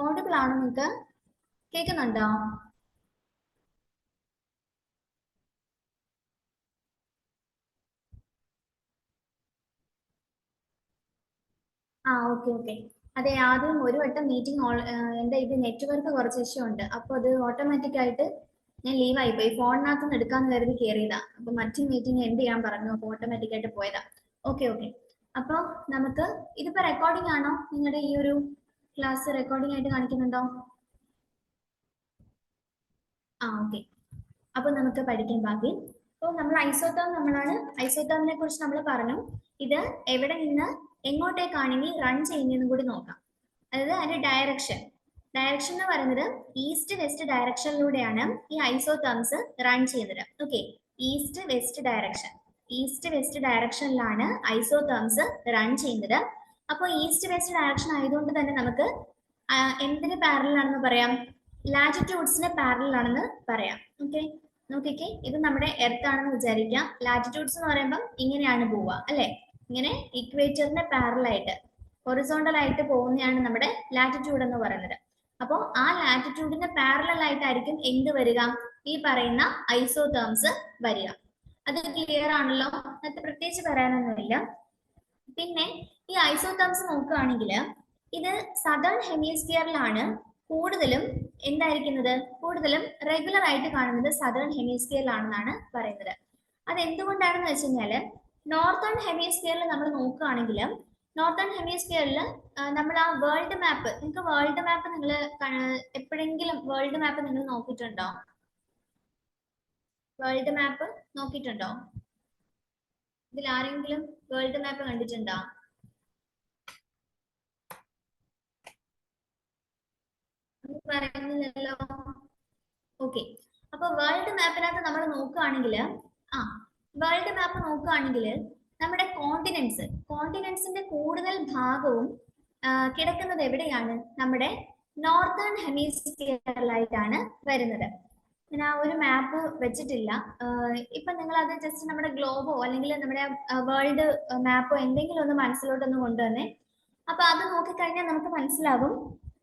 Audible ആണോ നിങ്ങൾക്ക്? കേൾക്കുന്നുണ്ടോ? Okay okay. അതെ, ആദ്യം ഒരു വട്ടം മീറ്റിംഗ് എന്റെ ഇത് നെറ്റ്വർക്ക് കുറച്ച് ഇഷ്യൂ ഉണ്ട്. അപ്പൊ അത് ഓട്ടോമാറ്റിക് ആയിട്ട് ഞാൻ ലീവ് ആയിപ്പോയി. ഫോണിനകത്ത് നിന്ന് എടുക്കാന്ന് കരുതി കയറിയതാ. അപ്പൊ മറ്റു മീറ്റിംഗ് എൻഡ് ചെയ്യാൻ പറഞ്ഞു. അപ്പൊ ഓട്ടോമാറ്റിക് ആയിട്ട് പോയതാ. Okay okay. അപ്പൊ നമുക്ക് ഇതിപ്പോ റെക്കോർഡിംഗ് ആണോ? നിങ്ങളുടെ ഈ ഒരു ക്ലാസ് റെക്കോർഡിംഗ് ആയിട്ട് കാണിക്കുന്നുണ്ടോ? ഓക്കെ. അപ്പൊ നമുക്ക് പഠിക്കാൻ ബാക്കി. അപ്പോൾ നമ്മൾ ഐസോത്തോമിനെ കുറിച്ച് നമ്മൾ പറഞ്ഞു. ഇത് എവിടെ നിന്ന് എങ്ങോട്ടേക്കാണ് ഇനി റൺ ചെയ്യുന്നതെന്നും കൂടി നോക്കാം. അതായത് അതിന്റെ ഡയറക്ഷൻ എന്ന് പറയുന്നത് ഈസ്റ്റ് വെസ്റ്റ് ഡയറക്ഷനിലൂടെയാണ് ഈ ഐസോതേംസ് റൺ ചെയ്യുന്നത്. ഓക്കെ, ഈസ്റ്റ് വെസ്റ്റ് ഡയറക്ഷനിലാണ് ഐസോതേംസ് റൺ ചെയ്യുന്നത്. അപ്പോൾ ഈസ്റ്റ് വെസ്റ്റ് ഡയറക്ഷൻ ആയതുകൊണ്ട് തന്നെ നമുക്ക് എന്തിന് പാരലൽ ആണെന്ന് പറയാം? ലാറ്റിറ്റ്യൂഡ്സിന് പാരലൽ ആണെന്ന് പറയാം. ഓക്കെ, നോക്കിക്കേ, ഇത് നമ്മുടെ എർത്ത് ആണെന്ന് വിചാരിക്കാം. ലാറ്റിറ്റ്യൂഡ്സ് എന്ന് പറയുമ്പോൾ ഇങ്ങനെയാണ് പോവുക അല്ലെ? ഇങ്ങനെ ഇക്വേറ്ററിന് പാരലൽ ആയിട്ട് ഹൊറിസോണ്ടൽ ആയിട്ട് പോകുന്നതാണ് നമ്മുടെ ലാറ്റിറ്റ്യൂഡ് എന്ന് പറയുന്നത്. അപ്പോൾ ആ ലാറ്റിറ്റ്യൂഡിന് പാരലൽ ആയിട്ടായിരിക്കും എന്ത് വരിക? ഈ പറയുന്ന ഐസോതേംസ് വരിക. അത് ക്ലിയർ ആണല്ലോ? അത് പ്രത്യേകിച്ച് പറയാനൊന്നുമില്ല. പിന്നെ ഈ ഐസോതേംസ് നോക്കുകയാണെങ്കിൽ ഇത് സദേൺ ഹെമിസ്ഫിയറിലാണ് കൂടുതലും എന്തായിരിക്കുന്നത്? കൂടുതലും റെഗുലർ ആയിട്ട് കാണുന്നത് സദേൺ ഹെമിസ്ഫിയറിലാണെന്നാണ് പറയുന്നത്. അത് എന്തുകൊണ്ടാണെന്ന് വെച്ച് കഴിഞ്ഞാല് നോർത്തേൺ ഹെമിസ്ഫിയറിൽ നമ്മൾ നോക്കുകയാണെങ്കിൽ നോർത്തേൺ ഹെമിസ്ഫിയറിൽ നമ്മൾ ആ വേൾഡ് മാപ്പ്, നിങ്ങൾക്ക് വേൾഡ് മാപ്പ് നിങ്ങൾ എപ്പോഴെങ്കിലും വേൾഡ് മാപ്പ് നിങ്ങൾ നോക്കിയിട്ടുണ്ടോ? വേൾഡ് മാപ്പ് നോക്കിയിട്ടുണ്ടോ? ഇതിൽ ആരെങ്കിലും വേൾഡ് മാപ്പ് കണ്ടിട്ടുണ്ടോ? പറയുന്നില്ലല്ലോ. ഓക്കെ, അപ്പൊ വേൾഡ് മാപ്പിനകത്ത് നമ്മൾ നോക്കുകയാണെങ്കിൽ വേൾഡ് മാപ്പ് നോക്കുകയാണെങ്കിൽ നമ്മുടെ കോണ്ടിനെന്റ്സിന്റെ കൂടുതൽ ഭാഗവും കിടക്കുന്നത് എവിടെയാണ്? നമ്മുടെ നോർത്തേൺ ഹെമിസ്ഫിയറിലായിട്ടാണ് വരുന്നത്. ഞാൻ ആ ഒരു മാപ്പ് വെച്ചിട്ടില്ല. ഇപ്പൊ നിങ്ങൾ അത് ജസ്റ്റ് നമ്മുടെ ഗ്ലോബോ അല്ലെങ്കിൽ നമ്മുടെ വേൾഡ് മാപ്പോ എന്തെങ്കിലും ഒന്ന് മനസ്സിലോട്ടൊന്ന് കൊണ്ടുവന്നേ. അപ്പൊ അത് നോക്കിക്കഴിഞ്ഞാൽ നമുക്ക് മനസ്സിലാകും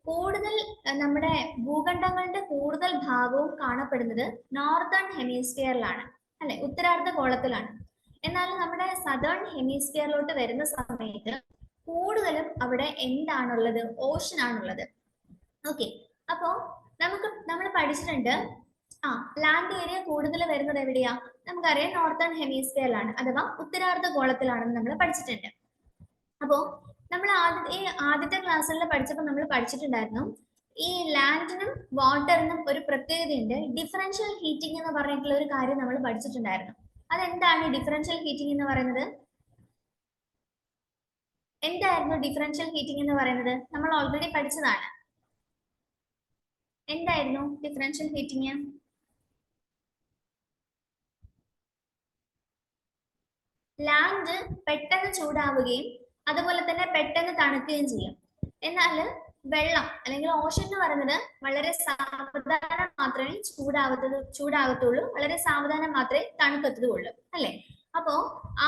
കൂടുതൽ നമ്മുടെ ഭൂഖണ്ഡങ്ങളുടെ കൂടുതൽ ഭാഗവും കാണപ്പെടുന്നത് നോർത്തേൺ ഹെമിസ്ഫിയറിലാണ് അല്ലെ, ഉത്തരാർദ്ധ ഗോളത്തിലാണ്. എന്നാൽ നമ്മുടെ സദേൺ ഹെമിസ്ഫിയറിലോട്ട് വരുന്ന സമയത്ത് കൂടുതലും അവിടെ എന്താണുള്ളത്? ഓഷൻ ആണുള്ളത്. ഓക്കെ, അപ്പോ നമ്മൾ പഠിച്ചിട്ടുണ്ട് ലാൻഡ് ഏരിയ കൂടുതൽ വരുന്നത് എവിടെയാ? നമുക്കറിയാം നോർത്തേൺ ഹെമിസ്ഫിയറിലാണ് അഥവാ ഉത്തരാർദ്ധ ഗോളത്തിലാണെന്ന് നമ്മൾ പഠിച്ചിട്ടുണ്ട്. അപ്പോ നമ്മൾ ആദ്യത്തെ ക്ലാസ്സിൽ പഠിച്ചപ്പോൾ നമ്മൾ പഠിച്ചിട്ടുണ്ടായിരുന്നു ഈ ലാൻഡിനും വാട്ടറിനും ഒരു പ്രത്യേകതയുണ്ട്. ഡിഫറൻഷ്യൽ ഹീറ്റിംഗ് എന്ന് പറഞ്ഞിട്ടുള്ള ഒരു കാര്യം നമ്മൾ പഠിച്ചിട്ടുണ്ടായിരുന്നു. അതെന്താണ് ഡിഫറൻഷ്യൽ ഹീറ്റിംഗ് എന്ന് പറയുന്നത്? എന്തായിരുന്നു ഡിഫറൻഷ്യൽ ഹീറ്റിംഗ് എന്ന് പറയുന്നത്? നമ്മൾ ഓൾറെഡി പഠിച്ചതാണ്. എന്തായിരുന്നു ഡിഫറൻഷ്യൽ ഹീറ്റിംഗ്? ലാൻഡ് പെട്ടെന്ന് ചൂടാവുകയും അതുപോലെ തന്നെ പെട്ടെന്ന് തണുക്കുകയും ചെയ്യും. എന്നാൽ വെള്ളം അല്ലെങ്കിൽ ഓഷൻ എന്ന് പറയുന്നത് വളരെ സാവധാനം മാത്രമേ ചൂടാകത്തുള്ളൂ, വളരെ സാവധാനം മാത്രമേ തണുക്കത്തുള്ളൂ അല്ലെ? അപ്പോ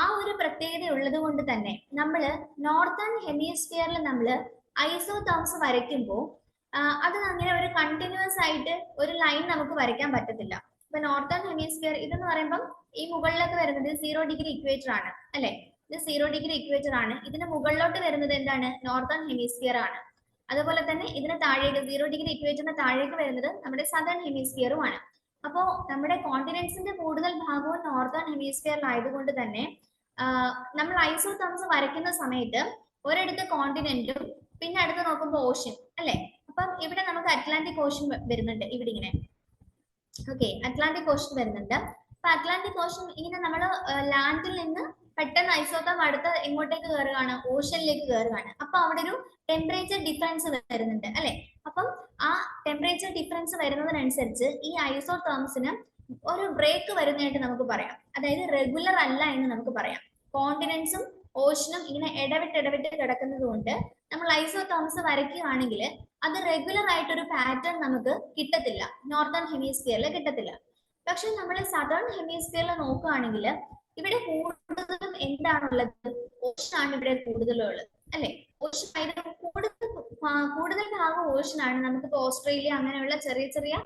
ആ ഒരു പ്രത്യേകത ഉള്ളത് കൊണ്ട് തന്നെ നമ്മള് നോർത്തേൺ ഹെമിസ്ഫിയറിൽ നമ്മൾ ഐസോതേംസ് വരയ്ക്കുമ്പോൾ അത് അങ്ങനെ ഒരു കണ്ടിന്യൂസ് ആയിട്ട് ഒരു ലൈൻ നമുക്ക് വരയ്ക്കാൻ പറ്റത്തില്ല. ഇപ്പൊ നോർത്തേൺ ഹെമിസ്ഫിയർ ഇതെന്ന് പറയുമ്പോൾ ഈ മുകളിലൊക്കെ വരുന്നത് 0° ഇക്വേറ്റർ ആണ് അല്ലെ? ഇത് 0° ഇക്വേറ്റർ ആണ്. ഇതിന് മുകളിലോട്ട് വരുന്നത് എന്താണ്? നോർത്തേൺ ഹെമിസ്ഫിയർ ആണ്. അതുപോലെ തന്നെ ഇതിന് താഴേക്ക് 0° ഇക്വേറ്ററിന് താഴേക്ക് വരുന്നത് നമ്മുടെ സദേൺ ഹെമിസ്ഫിയറും ആണ്. അപ്പോ നമ്മുടെ കോണ്ടിനെന്റ്സിന്റെ കൂടുതൽ ഭാഗവും നോർത്തേൺ ഹെമിസ്ഫിയറിലായതുകൊണ്ട് തന്നെ നമ്മൾ ഐസോതേംസ് വരയ്ക്കുന്ന സമയത്ത് ഒരിടത്ത് കോണ്ടിനെന്റും പിന്നെ അടുത്ത് നോക്കുമ്പോൾ ഓഷ്യൻ അല്ലെ? അപ്പം ഇവിടെ നമുക്ക് അറ്റ്ലാന്റിക് ഓഷ്യൻ വരുന്നുണ്ട് ഇവിടെ ഇങ്ങനെ. ഓക്കെ, അറ്റ്ലാന്റിക് ഓഷ്യൻ വരുന്നുണ്ട്. അപ്പൊ അറ്റ്ലാന്റിക് ഓഷ്യൻ ഇങ്ങനെ നമ്മൾ ലാൻഡിൽ നിന്ന് പെട്ടെന്ന് ഐസോതേം അടുത്ത് എങ്ങോട്ടേക്ക് കയറുകയാണ്? ഓഷനിലേക്ക് കയറുകയാണ്. അപ്പൊ അവിടെ ഒരു ടെമ്പറേച്ചർ ഡിഫറൻസ് വരുന്നുണ്ട് അല്ലെ? അപ്പം ആ ടെമ്പറേച്ചർ ഡിഫറൻസ് വരുന്നതിനനുസരിച്ച് ഈ ഐസോതേംസിന് ഒരു ബ്രേക്ക് വരുന്നതായിട്ട് നമുക്ക് പറയാം. അതായത് റെഗുലർ അല്ല എന്ന് നമുക്ക് പറയാം. കോണ്ടിനെന്റ്സും ഓഷനും ഇങ്ങനെ ഇടവിട്ട് കിടക്കുന്നത് കൊണ്ട് നമ്മൾ ഐസോതേംസ് വരയ്ക്കുകയാണെങ്കിൽ അത് റെഗുലർ ആയിട്ടൊരു പാറ്റേൺ നമുക്ക് കിട്ടത്തില്ല, നോർത്തേൺ ഹെമിസ്ഫിയറിൽ കിട്ടത്തില്ല. പക്ഷെ നമ്മൾ സദേൺ ഹെമിസ്ഫിയറിൽ നോക്കുകയാണെങ്കിൽ ഇവിടെ കൂടുതലും എന്താണുള്ളത്? ഓഷൻ ആണ് ഇവിടെ കൂടുതലുള്ളത് അല്ലെ? ഓഷൻ കൂടുതൽ കൂടുതൽ ഭാഗം ഓഷൻ ആണ്. നമുക്കിപ്പോ ഓസ്ട്രേലിയ അങ്ങനെയുള്ള ചെറിയ ചെറിയ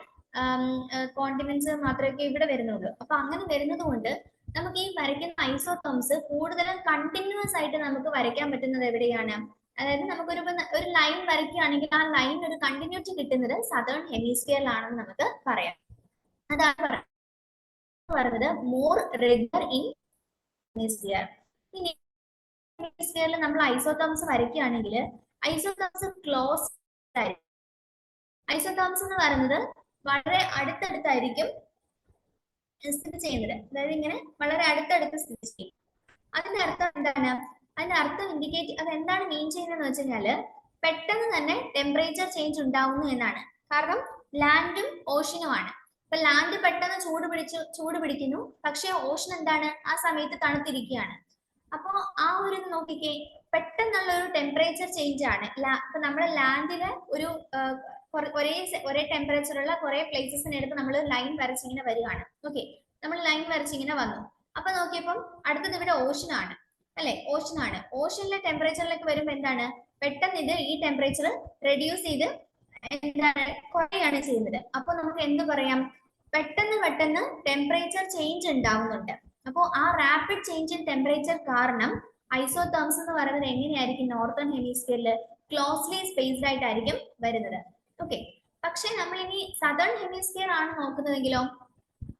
കോണ്ടിനെന്റ്സ് മാത്രമേ ഇവിടെ വരുന്നുള്ളൂ. അപ്പൊ അങ്ങനെ വരുന്നത് കൊണ്ട് നമുക്ക് ഈ വരയ്ക്കുന്ന ഐസോതോംസ് കൂടുതലും കണ്ടിന്യൂസ് ആയിട്ട് നമുക്ക് വരയ്ക്കാൻ പറ്റുന്നത് എവിടെയാണ്? അതായത് നമുക്കൊരു ഒരു ലൈൻ വരയ്ക്കുകയാണെങ്കിൽ ആ ലൈൻ ഒരു കണ്ടിന്യൂറ്റി കിട്ടുന്നത് സദേൺ ഹെമിസ്ഫിയറിലാണെന്ന് നമുക്ക് പറയാം. അതാണ് പറയുന്നത് മോർ റെഗുലർ ഇൻ ഹെമിസ്ഫിയർ. ഇനി ഹെമിസ്ഫിയറിൽ നമ്മൾ ഐസോതോംസ് വരയ്ക്കുകയാണെങ്കിൽ ഐസോതോംസ് ക്ലോസ് ആയിരിക്കും. ഐസോതോംസ് എന്ന് പറയുന്നത് വളരെ അടുത്തടുത്തായിരിക്കും സ്ഥിതി ചെയ്യുന്നത്. അതായത് ഇങ്ങനെ വളരെ അടുത്തടുത്ത് സ്ഥിതി ചെയ്യും. അതിന്റെ അർത്ഥം എന്താണ്? അതിന്റെ അർത്ഥം ഇൻഡിക്കേറ്റ് അത് എന്താണ് മീൻ ചെയ്യുന്നതെന്ന് വെച്ച് കഴിഞ്ഞാല് പെട്ടെന്ന് തന്നെ ടെമ്പറേച്ചർ ചേഞ്ച് ഉണ്ടാവുന്നു എന്നാണ്. കാരണം ലാൻഡും ഓഷനുമാണ്. അപ്പൊ ലാൻഡ് പെട്ടെന്ന് ചൂട് പിടിക്കുന്നു, പക്ഷെ ഓഷൻ എന്താണ് ആ സമയത്ത് തണുത്തിരിക്കുകയാണ്. അപ്പോ ആ ഒരു നോക്കിക്കേ, പെട്ടെന്നുള്ള ഒരു ടെമ്പറേച്ചർ ചേഞ്ച് ആണ്. ഇപ്പൊ നമ്മുടെ ലാൻഡില് ഒരു ഒരേ ടെമ്പറേച്ചറുള്ള കുറെ പ്ലേസസിനെടുത്ത് നമ്മൾ ലൈൻ വരച്ചിങ്ങനെ വരികയാണ്. ഓക്കെ, നമ്മൾ ലൈൻ വരച്ചിങ്ങനെ വന്നു. അപ്പൊ നോക്കിയപ്പം അടുത്തത് ഇവിടെ ഓഷൻ ആണ് അല്ലെ? ഓഷൻ ആണ്. ഓഷനിലെ ടെമ്പറേച്ചറിലേക്ക് വരുമ്പോൾ എന്താണ് പെട്ടെന്ന് ഇത് ഈ ടെമ്പറേച്ചർ റെഡ്യൂസ് ചെയ്ത് എന്താണ് കുറയാണ് ചെയ്യുന്നത്. അപ്പൊ നമുക്ക് എന്ത് പറയാം? പെട്ടെന്ന് ടെമ്പറേച്ചർ ചേഞ്ച് ഉണ്ടാവുന്നുണ്ട്. അപ്പോൾ ആ റാപ്പിഡ് ചേഞ്ച് ഇൻ ടെമ്പറേച്ചർ കാരണം ഐസോതേർംസ് എന്ന് പറയുന്നത് എങ്ങനെയായിരിക്കും? നോർത്തേൺ ഹെമിസ്ഫിയറിൽ ക്ലോസ്ലി സ്പേസ്ഡ് ആയിട്ടായിരിക്കും വരുന്നത്. ഓക്കെ, പക്ഷെ നമ്മൾ ഇനി സദേൺ ഹെമിസ്ഫിയർ ആണ് നോക്കുന്നതെങ്കിലോ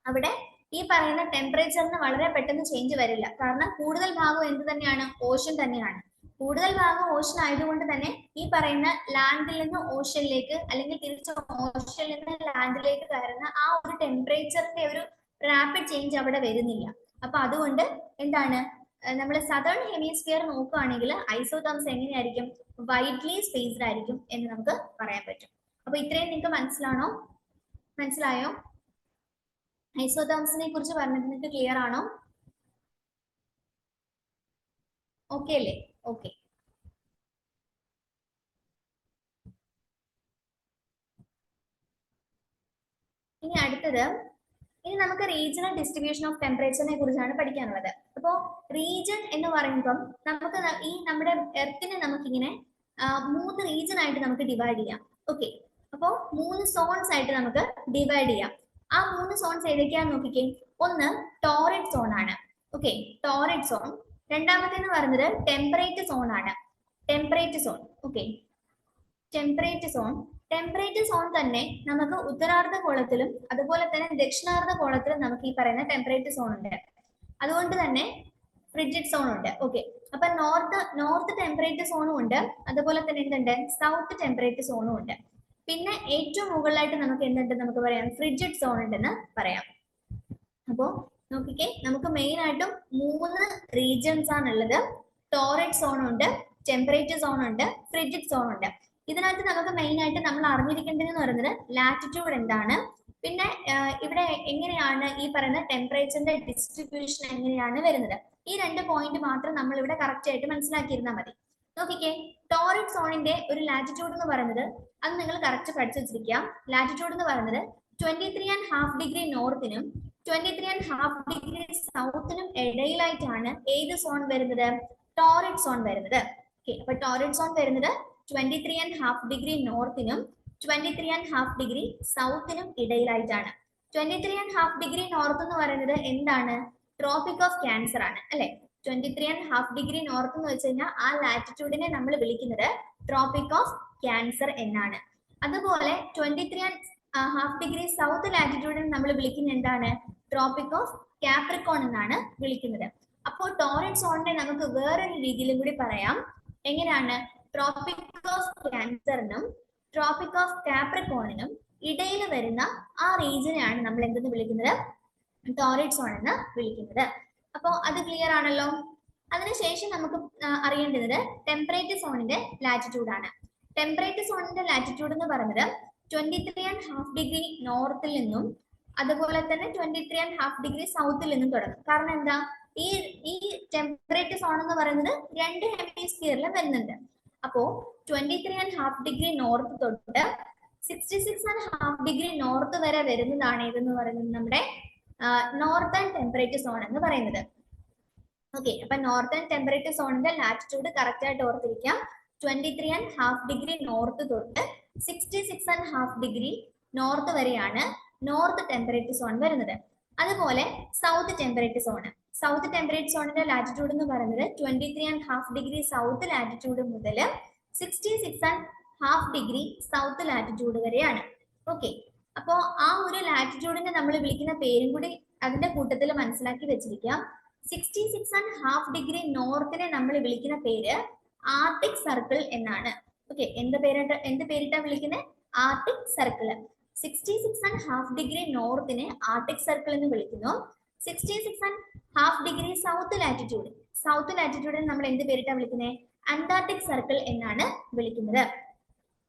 അവിടെ ഈ പറയുന്ന ടെമ്പറേച്ചറിന് വളരെ പെട്ടെന്ന് ചേഞ്ച് വരില്ല. കാരണം കൂടുതൽ ഭാഗം എന്ത് തന്നെയാണ്? ഓഷൻ തന്നെയാണ്. കൂടുതൽ ഭാഗം ഓഷൻ ആയതുകൊണ്ട് തന്നെ ഈ പറയുന്ന ലാൻഡിൽ നിന്ന് ഓഷനിലേക്ക് അല്ലെങ്കിൽ തിരിച്ച് ഓഷനിൽ നിന്ന് ലാൻഡിലേക്ക് കയറുന്ന ആ ഒരു ടെമ്പറേച്ചറിന്റെ ഒരു റാപ്പിഡ് ചേഞ്ച് അവിടെ വരുന്നില്ല. അപ്പൊ അതുകൊണ്ട് എന്താണ് നമ്മൾ സദേൺ ഹെമിസ്ഫിയർ നോക്കുകയാണെങ്കിൽ ഐസോതേർംസ് എങ്ങനെയായിരിക്കും? വൈഡ്ലി സ്പേസ്ഡ് ആയിരിക്കും എന്ന് നമുക്ക് പറയാൻ പറ്റും. അപ്പൊ ഇത്രയും നിങ്ങൾക്ക് മനസ്സിലായോ? ഐസോതേർംസിനെ കുറിച്ച് പറഞ്ഞത് നിങ്ങൾക്ക് ക്ലിയർ ആണോ? ഓക്കെ അല്ലേ? ഓക്കെ. ഇനി അടുത്തത്, ഇനി നമുക്ക് റീജിയണൽ ഡിസ്ട്രിബ്യൂഷൻ ഓഫ് ടെമ്പറേച്ചറിനെ കുറിച്ചാണ് പഠിക്കാനുള്ളത്. അപ്പോൾ റീജിയൻ എന്ന് പറയുമ്പം നമുക്ക് ഈ നമ്മുടെ എർത്തിനെ നമുക്കിങ്ങനെ 3 റീജിയൻ ആയിട്ട് നമുക്ക് ഡിവൈഡ് ചെയ്യാം. ഓക്കെ, അപ്പോൾ 3 സോൺസ് ആയിട്ട് നമുക്ക് ഡിവൈഡ് ചെയ്യാം. ആ 3 സോൺസ് ഏതൊക്കെയാന്ന് നോക്കിക്കേ. ഒന്ന് ടോറിഡ് സോൺ ആണ്. Okay, torrid zone. രണ്ടാമത്തേന്ന് പറയുന്നത് ടെമ്പറേറ്റ് സോൺ ആണ്. Temperate zone. Okay, temperate zone തന്നെ നമുക്ക് ഉത്തരാർദ്ധഗോളത്തിലും അതുപോലെ തന്നെ ദക്ഷിണാർദ്ധഗോളത്തിലും നമുക്ക് ഈ പറയുന്ന ടെമ്പറേറ്റ് സോൺ ഉണ്ട്. അതുകൊണ്ട് തന്നെ ഫ്രിജിഡ് സോൺ ഉണ്ട്. ഓക്കെ, അപ്പൊ നോർത്ത് ടെമ്പറേറ്റ് സോണും ഉണ്ട്, അതുപോലെ തന്നെ എന്തുണ്ട്? സൗത്ത് ടെമ്പറേറ്റ് സോണും ഉണ്ട്. പിന്നെ ഏറ്റവും മുകളിലായിട്ട് നമുക്ക് എന്തുണ്ട്? നമുക്ക് പറയാം ഫ്രിജിഡ് സോൺ ഉണ്ടെന്ന് പറയാം. അപ്പോ നോക്കിക്കേ, നമുക്ക് മെയിൻ ആയിട്ടും 3 റീജിയൻസ് ആണുള്ളത്. ടോറിഡ് സോൺ ഉണ്ട്, ടെമ്പറേറ്റ് സോൺ ഉണ്ട്, ഫ്രിജിഡ് സോൺ ഉണ്ട്. ഇതിനകത്ത് നമുക്ക് മെയിൻ ആയിട്ട് നമ്മൾ അറിഞ്ഞിരിക്കേണ്ടതെന്ന് പറയുന്നത് ലാറ്റിറ്റ്യൂഡ് എന്താണ്, പിന്നെ ഇവിടെ എങ്ങനെയാണ് ഈ പറയുന്ന ടെമ്പറേച്ചറിന്റെ ഡിസ്ട്രിബ്യൂഷൻ എങ്ങനെയാണ് വരുന്നത്. ഈ 2 പോയിന്റ് മാത്രം നമ്മൾ ഇവിടെ കറക്റ്റ് ആയിട്ട് മനസ്സിലാക്കിയിരുന്നാൽ മതി. നോക്കിക്കേ, ടോറിഡ് സോണിന്റെ ഒരു ലാറ്റിറ്റ്യൂഡ് എന്ന് പറയുന്നത്, അത് നിങ്ങൾ കറക്റ്റ് പഠിച്ചു വെച്ചിരിക്കുക. ലാറ്റിറ്റ്യൂഡ് എന്ന് പറയുന്നത് 23.5 ഡിഗ്രി നോർത്തിനും 23.5 ഡിഗ്രി സൗത്തിനും ഇടയിലായിട്ടാണ് ഏത് സോൺ വരുന്നത്? ടോറിഡ് സോൺ വരുന്നത്. ഓക്കെ, അപ്പൊ ടോറിഡ് സോൺ വരുന്നത് 23.5 ഡിഗ്രി നോർത്തിനും 23.5 ഡിഗ്രി സൗത്തിനും ഇടയിലായിട്ടാണ്. 23.5 ഡിഗ്രി നോർത്ത് എന്ന് പറയുന്നത് എന്താണ്? ട്രോപ്പിക് ഓഫ് ക്യാൻസർ ആണ് അല്ലെ? 23.5 ഡിഗ്രി നോർത്ത് എന്ന് വെച്ച് കഴിഞ്ഞാൽ ആ ലാറ്റിറ്റ്യൂഡിനെ നമ്മൾ വിളിക്കുന്നത് ട്രോപ്പിക് ഓഫ് ക്യാൻസർ എന്നാണ്. അതുപോലെ 23.5 ഡിഗ്രി സൗത്ത് ലാറ്റിറ്റ്യൂഡിനെ നമ്മൾ വിളിക്കുന്നത് എന്താണ്? ട്രോപ്പിക് ഓഫ് കാപ്രിക്കോൺ എന്നാണ് വിളിക്കുന്നത്. അപ്പോൾ ടോറിഡ് സോണിനെ നമുക്ക് വേറൊരു രീതിയിലും കൂടി പറയാം. എങ്ങനെയാണ്? ട്രോപ്പിക് ഓഫ് ക്യാൻസറിനും ട്രോപ്പിക് ഓഫ് കാപ്രിക്കോണിനും ഇടയിൽ വരുന്ന ആ റീജിയനെയാണ് നമ്മൾ എന്തെന്ന് വിളിക്കുന്നത്? ടോറിഡ് സോൺ എന്ന് വിളിക്കുന്നത്. അപ്പോൾ അത് ക്ലിയർ ആണല്ലോ. അതിനുശേഷം നമുക്ക് അറിയേണ്ടത് ടെമ്പറേറ്റ് സോണിന്റെ ലാറ്റിറ്റ്യൂഡ് ആണ്. ടെമ്പറേറ്റ് സോണിന്റെ ലാറ്റിറ്റ്യൂഡ് എന്ന് പറയുന്നത് 23.5 ഡിഗ്രി നോർത്തിൽ നിന്നും അതുപോലെ തന്നെ 23.5 ഡിഗ്രി സൗത്തിൽ നിന്നും തുടങ്ങും. കാരണം എന്താ? ഈ ടെമ്പറേറ്റ് സോൺ എന്ന് പറയുന്നത് 2 ഹെമിസ്ഫിയറിലും വരുന്നുണ്ട്. അപ്പോ 23.5 ഡിഗ്രി നോർത്ത് തൊട്ട് 66.5 ഡിഗ്രി നോർത്ത് വരെ വരുന്നതാണ് ഇതെന്ന് പറയുന്നത് നമ്മുടെ നോർത്തേൺ ടെമ്പറേറ്റ് സോൺ എന്ന് പറയുന്നത്. ഓക്കെ, അപ്പൊ നോർത്തേൺ ടെമ്പറേറ്റ് സോണിന്റെ ലാറ്റിറ്റ്യൂഡ് കറക്റ്റ് ആയിട്ട് ഓർത്തിരിക്കാം. 23.5 ഡിഗ്രി നോർത്ത് തൊട്ട് 66.5 ഡിഗ്രി നോർത്ത് വരെയാണ് നോർത്ത് ടെമ്പറേറ്റ് സോൺ വരുന്നത്. അതുപോലെ south temperate zone, south temperate സോണിന്റെ ലാറ്റിറ്റ്യൂഡ് എന്ന് പറയുന്നത് 23.5 ഡിഗ്രി സൗത്ത് ലാറ്റിറ്റ്യൂഡ് മുതൽ 66.5 ഡിഗ്രി സൗത്ത് ലാറ്റിറ്റ്യൂഡ് വരെയാണ്. ഓക്കെ, അപ്പോ ആ ഒരു ലാറ്റിറ്റ്യൂഡിനെ നമ്മൾ വിളിക്കുന്ന പേരും കൂടി അതിന്റെ കൂട്ടത്തിൽ മനസ്സിലാക്കി വെച്ചിരിക്കാം. 66.5 ഡിഗ്രി നോർത്തിനെ നമ്മൾ വിളിക്കുന്ന പേര് ആർട്ടിക് സർക്കിൾ എന്നാണ്. ഓക്കെ, എന്ത് പേരിട്ടാ വിളിക്കുന്നത്? Arctic circle. 66.5 ഡിഗ്രി നോർത്തിനെ ആർട്ടിക് സർക്കിൾ എന്ന് വിളിക്കുന്നു. 66.5 ഡിഗ്രി സൗത്ത് ലാറ്റിറ്റ്യൂഡിനെ നമ്മൾ എന്ത് പേരിട്ടാ വിളിക്കുന്നത്? അന്റാർട്ടിക് സർക്കിൾ എന്നാണ് വിളിക്കുന്നത്.